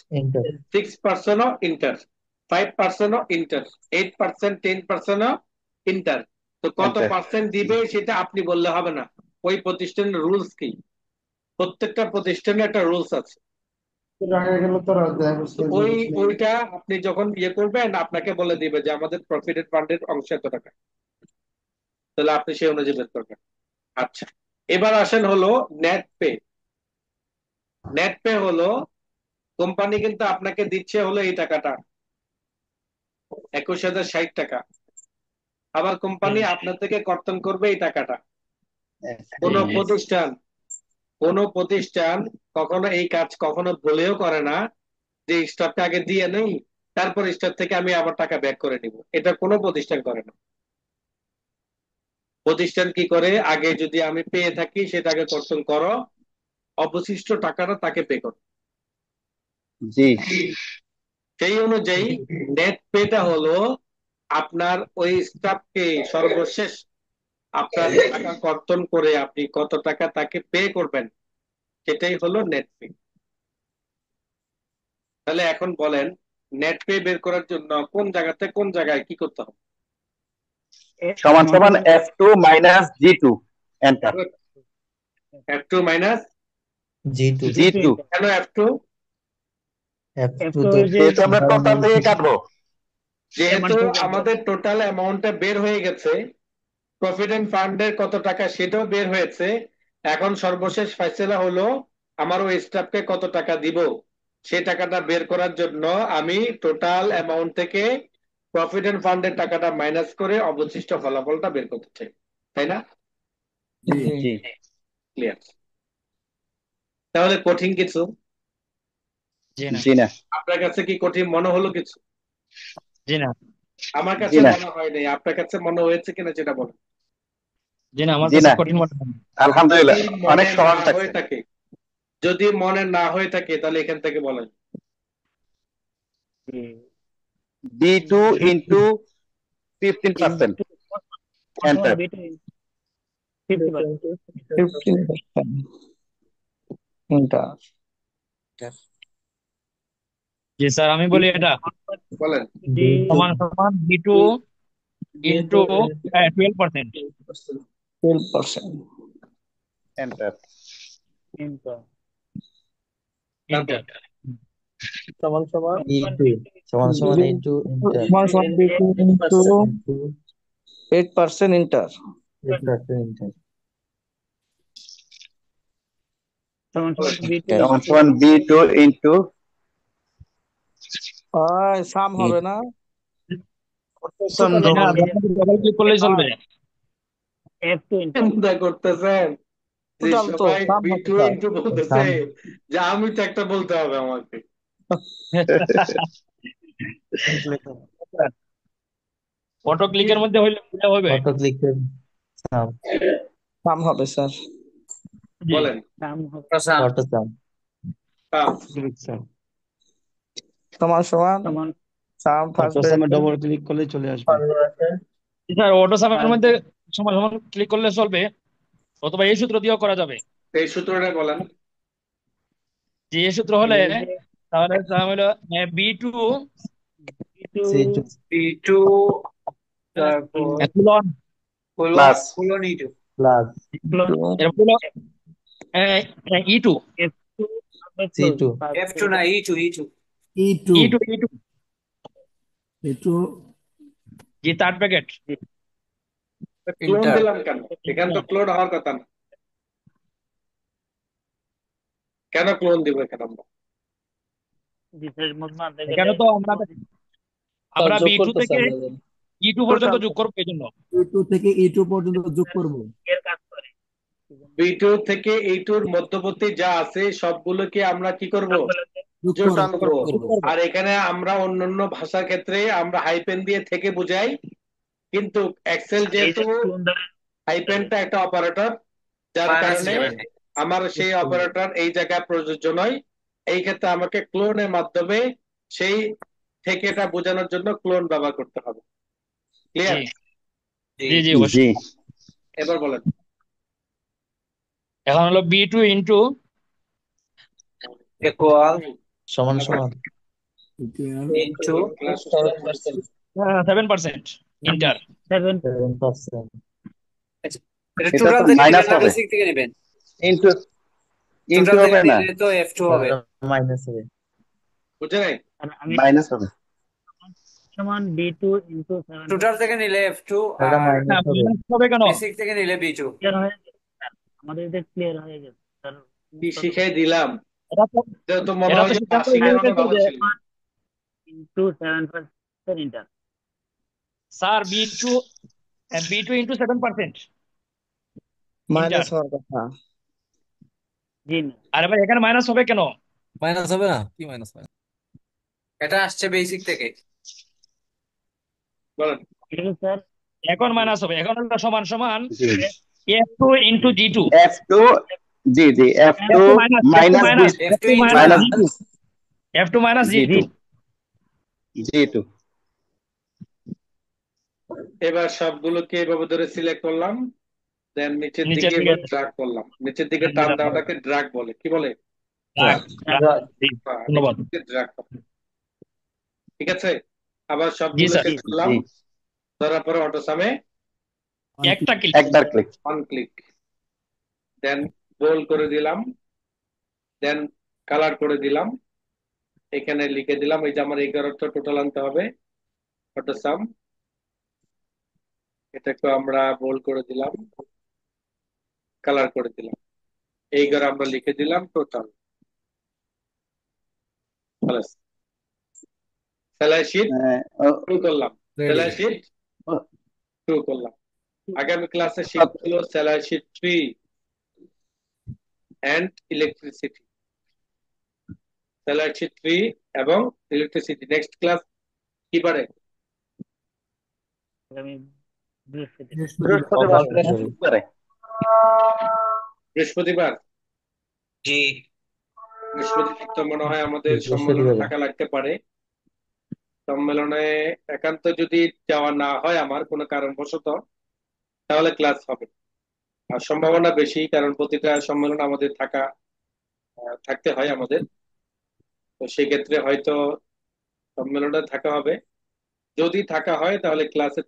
6% inter. 5% inter, 8%, 10% inter. তো কত Enter. পার্সেন্ট দিবে সেটা আপনি বললে হবে না। ওই প্রতিষ্ঠানের রুলস কি, প্রত্যেকটা প্রতিষ্ঠানের একটা রুলস আছে। তো ওইটা আপনি যখন ইয়ে করবেন আপনাকে বলে দিবে যে আমাদের প্রফিটেড ফান্ডের অংশ এত টাকা, তাহলে আপনি সেই অনুযায়ী বের করবেন। আচ্ছা, এবার আসেন হলো নেট পে। নেট পে হলো কোম্পানি কিন্তু আপনাকে দিচ্ছে হলো এই টাকাটা 21,060 টাকা, আবার কোম্পানি আপনার থেকে কর্তন করবে এই টাকাটা। কোন প্রতিষ্ঠান কখনো এই কাজ কখনো ভুলেও করে না যে স্টকটা আগে দিয়ে নেই তারপর স্টক থেকে আমি আবার টাকা ব্যাক করে নিব, এটা কোনো প্রতিষ্ঠান করে না। প্রতিষ্ঠান কি করে, আগে যদি আমি পেয়ে থাকি সেটাকে কর্তন করো, অবশিষ্ট টাকাটা তাকে পে করো। জি সেই অনুযায়ী নেট পেটা হলো আপনার ওই স্টাফকে সর্বশেষ আপনার টাকা কর্তন করে আপনি কত টাকা তাকে পে করবেন, সেটাই হলো নেট পে। তাহলে এখন বলেন নেট পে বের করার জন্য কোন জায়গাতে কোন জায়গায় কি করতে হবে? সমান সমান F2 minus G2 enter. F2 minus G2 G2 কেন F2? F2 তো যেহেতু আমরা টোটাল থেকে কাটবো। যেহেতু আমাদের টোটাল অ্যামাউন্টটা বের হয়ে গেছে, প্রফিট এন্ড ফান্ডের কত টাকা সেটাও বের হয়েছে, এখন সর্বশেষ ফয়সালা হলো আমার ওই স্টাফকে কত টাকা দিব, সেই টাকাটা বের করার জন্য আমি টোটাল অ্যামাউন্ট থেকে প্রফিট এন্ড ফান্ডের টাকাটা মাইনাস করে অবশিষ্ট ফলাফলটা বের করতে চাই, তাই না? জি ক্লিয়ার? তাহলে কঠিন কিছু জি না আপনার কাছে কি কঠিন মনে হলো কিছু? জি না, আমার জি কাছে না মনে হয় নাই, আপনার কাছে মনে হয়েছে কিনা সেটা বলেন। জি না, আমার জি কাছে না কঠিন মনে হয় না। আলহামদুলিল্লাহ যদি অনেক মনে সহজ না থাকছে। হয়ে থাকে, যদি মনে না হয়ে থাকে তাহলে এখান থেকে বলেন। B2 into 15% enter. 15% ইন্টার। জি স্যার, আমি বলি এটা বলেন। সমান সমান B2 ইন্টু 12%। 12%। এন্টার। তারপর সমান সমান E2 সমান সমান E2 ইন্টার সমান সমান B2 ইন্টু 8% ইন্টার। 8% ইন্টার সমান সমান B2 into সাম হবে না, ডবল ক্লিক করলেই চলবে। চিন্তা করতেছেন যে টোটাল তো সবাই সাম হবে বিটু স্যার। ইন্টু বলতেছে, যে আমি তো একটা বলতে হবে আমাকে। অটো ক্লিকের মধ্যে হইলে এটা হবে। অটো ক্লিকের সাম সাম হবে স্যার। জি বলেন। অটো সাম সাম। সমান সমান সাম ফার্স্ট ডবল ক্লিক করলে চলে আসবে। জি স্যার, অটো সামের মধ্যে সমান সমান ক্লিক করলে চলবে, অথবা এই সূত্র দিয়েও করা যাবে। এই সূত্রটা বলেন। যে এই সূত্র হলে তাহলে হলো B2 C2 colon plus plus এরপর হলো E2 C2 E2 E2 E2 জি থার্ড প্যাকেট। ক্লোন দিলাম কেন? এখানে তো ক্লোন হওয়ার কথা না, কেন ক্লোন দিব এখানে আমরা? এখানে তো আমরা B2 থেকে E2 পর্যন্ত যোগ করবো, এই জন্য E2 থেকে E2 পর্যন্ত যোগ করব। B2 থেকে E2 মধ্যবর্তী যা আছে সবগুলোকে আমরা কি করব? যোগ করব। আর এখানে আমরা অন্যান্য ভাষার ক্ষেত্রে আমরা হাইপেন দিয়ে থেকে বুঝাই, কিন্তু এক্সেল যেহেতু হাইপেনটা একটা অপারেটর, যার কারণে আমার সেই অপারেটর এই জায়গায় প্রযোজ্য নয়। এই ক্ষেত্রে আমাকে ক্লোনের মাধ্যমে সেই থেকেটা বোঝানোর জন্য ক্লোন ব্যবহার করতে হবে। ক্লিয়ার? জি জি অবশ্যই। জি এবার বলেন। এখন হলো B2 ইন্টু সমান সমান ইন্টু ক্লাস 7%। 7% ইন্টার। 7%। এটা এটা টোটাল তো থেকে মাইনাস নেবেন না হবে, বেসিক থেকে নেবেন? ইন্টু ইন্টু টোটাল থেকে হবে না, নিলে তো F2 হবে। মাইনাস হবে। বুঝে নাই? আর আমি মাইনাস হবে। সমান B2 ইন্টু 7 টোটাল থেকে নিলে F2 এটা আর মাইনাস হ্যাঁ, হবে। minus হবে কেন? বেসিক থেকে নিলে B2। ক্লিয়ার হয়ে গেছে স্যার, আমাদের এটা ক্লিয়ার হয়ে গেছে স্যার। কি শিখাই দিলাম? এটা তো এটা তো মনে এটা হয় তো যে সিদ্ধান্ত পাশে হয়ে করানো গেছে ভালো যে ছিল। Into 7% inter. Sir B2 into 7% minus inter. হওয়ার কথা। জি না, আরে ভাই এখানে মাইনাস হবে কেন? মাইনাস হবে না, কি মাইনাস হবে? এটা আসছে বেসিক থেকে। বলেন। ঠিক আছে স্যার। এখন মাইনাস হবে, এখন এটা সমান সমান জি F2 ইন্টু G2। F2, জি জি F2 F2 minus minus F2 F2 into minus minus F2 minus G2, G2। G2 এবার সবগুলোকে এভাবে ধরে সিলেক্ট করলাম, দেন নিচের নিচের দিকে দিকে এবার ড্রাগ করলাম। নিচের দিকে টান দেওয়াটাকে ড্রাগ বলে। কি বলে? ধন্যবাদ। ড্রাগ। ঠিক আছে, আবার জি সবগুলো স্যার, শেষ করলাম। জি ধরার পরে অটোসামে একটা ক্লিক। একবার ক্লিক, ওয়ান ক্লিক, দেন বোল্ড করে দিলাম, দেন কালার করে দিলাম, এখানে লিখে দিলাম এই যে আমার 11টা টোটাল আনতে হবে অটোসাম। এটাকে আমরা বোল্ড করে দিলাম, কালার করে দিলাম, এই ঘরে আমরা লিখে দিলাম টোটাল। স্যালারি শিট শুরু করলাম, স্যালারি শিট শুরু করলাম। আগামী ক্লাসে শিখছিল salary sheet 3 and electricity, salary sheet 3 এবং ইলেকট্রিসিটি। নেক্সট ক্লাস কি বারে? আমি বৃহস্পতি। বৃহস্পতিবার, বৃহস্পতিবার। জি। বৃহস্পতিবার তো মনে হয় আমাদের সম্মেলনে থাকা লাগতে পারে। সম্মেলনে একান্ত যদি যাওয়া না হয় আমার কোনো কারণবশত, তাহলে ক্লাস হবে। আর সম্ভাবনা বেশি, কারণ প্রতিটা সম্মেলন আমাদের থাকতে হয় আমাদের। তো সেক্ষেত্রে হয়তো সম্মেলনে থাকা হবে। যদি থাকা হয় তাহলে ক্লাসে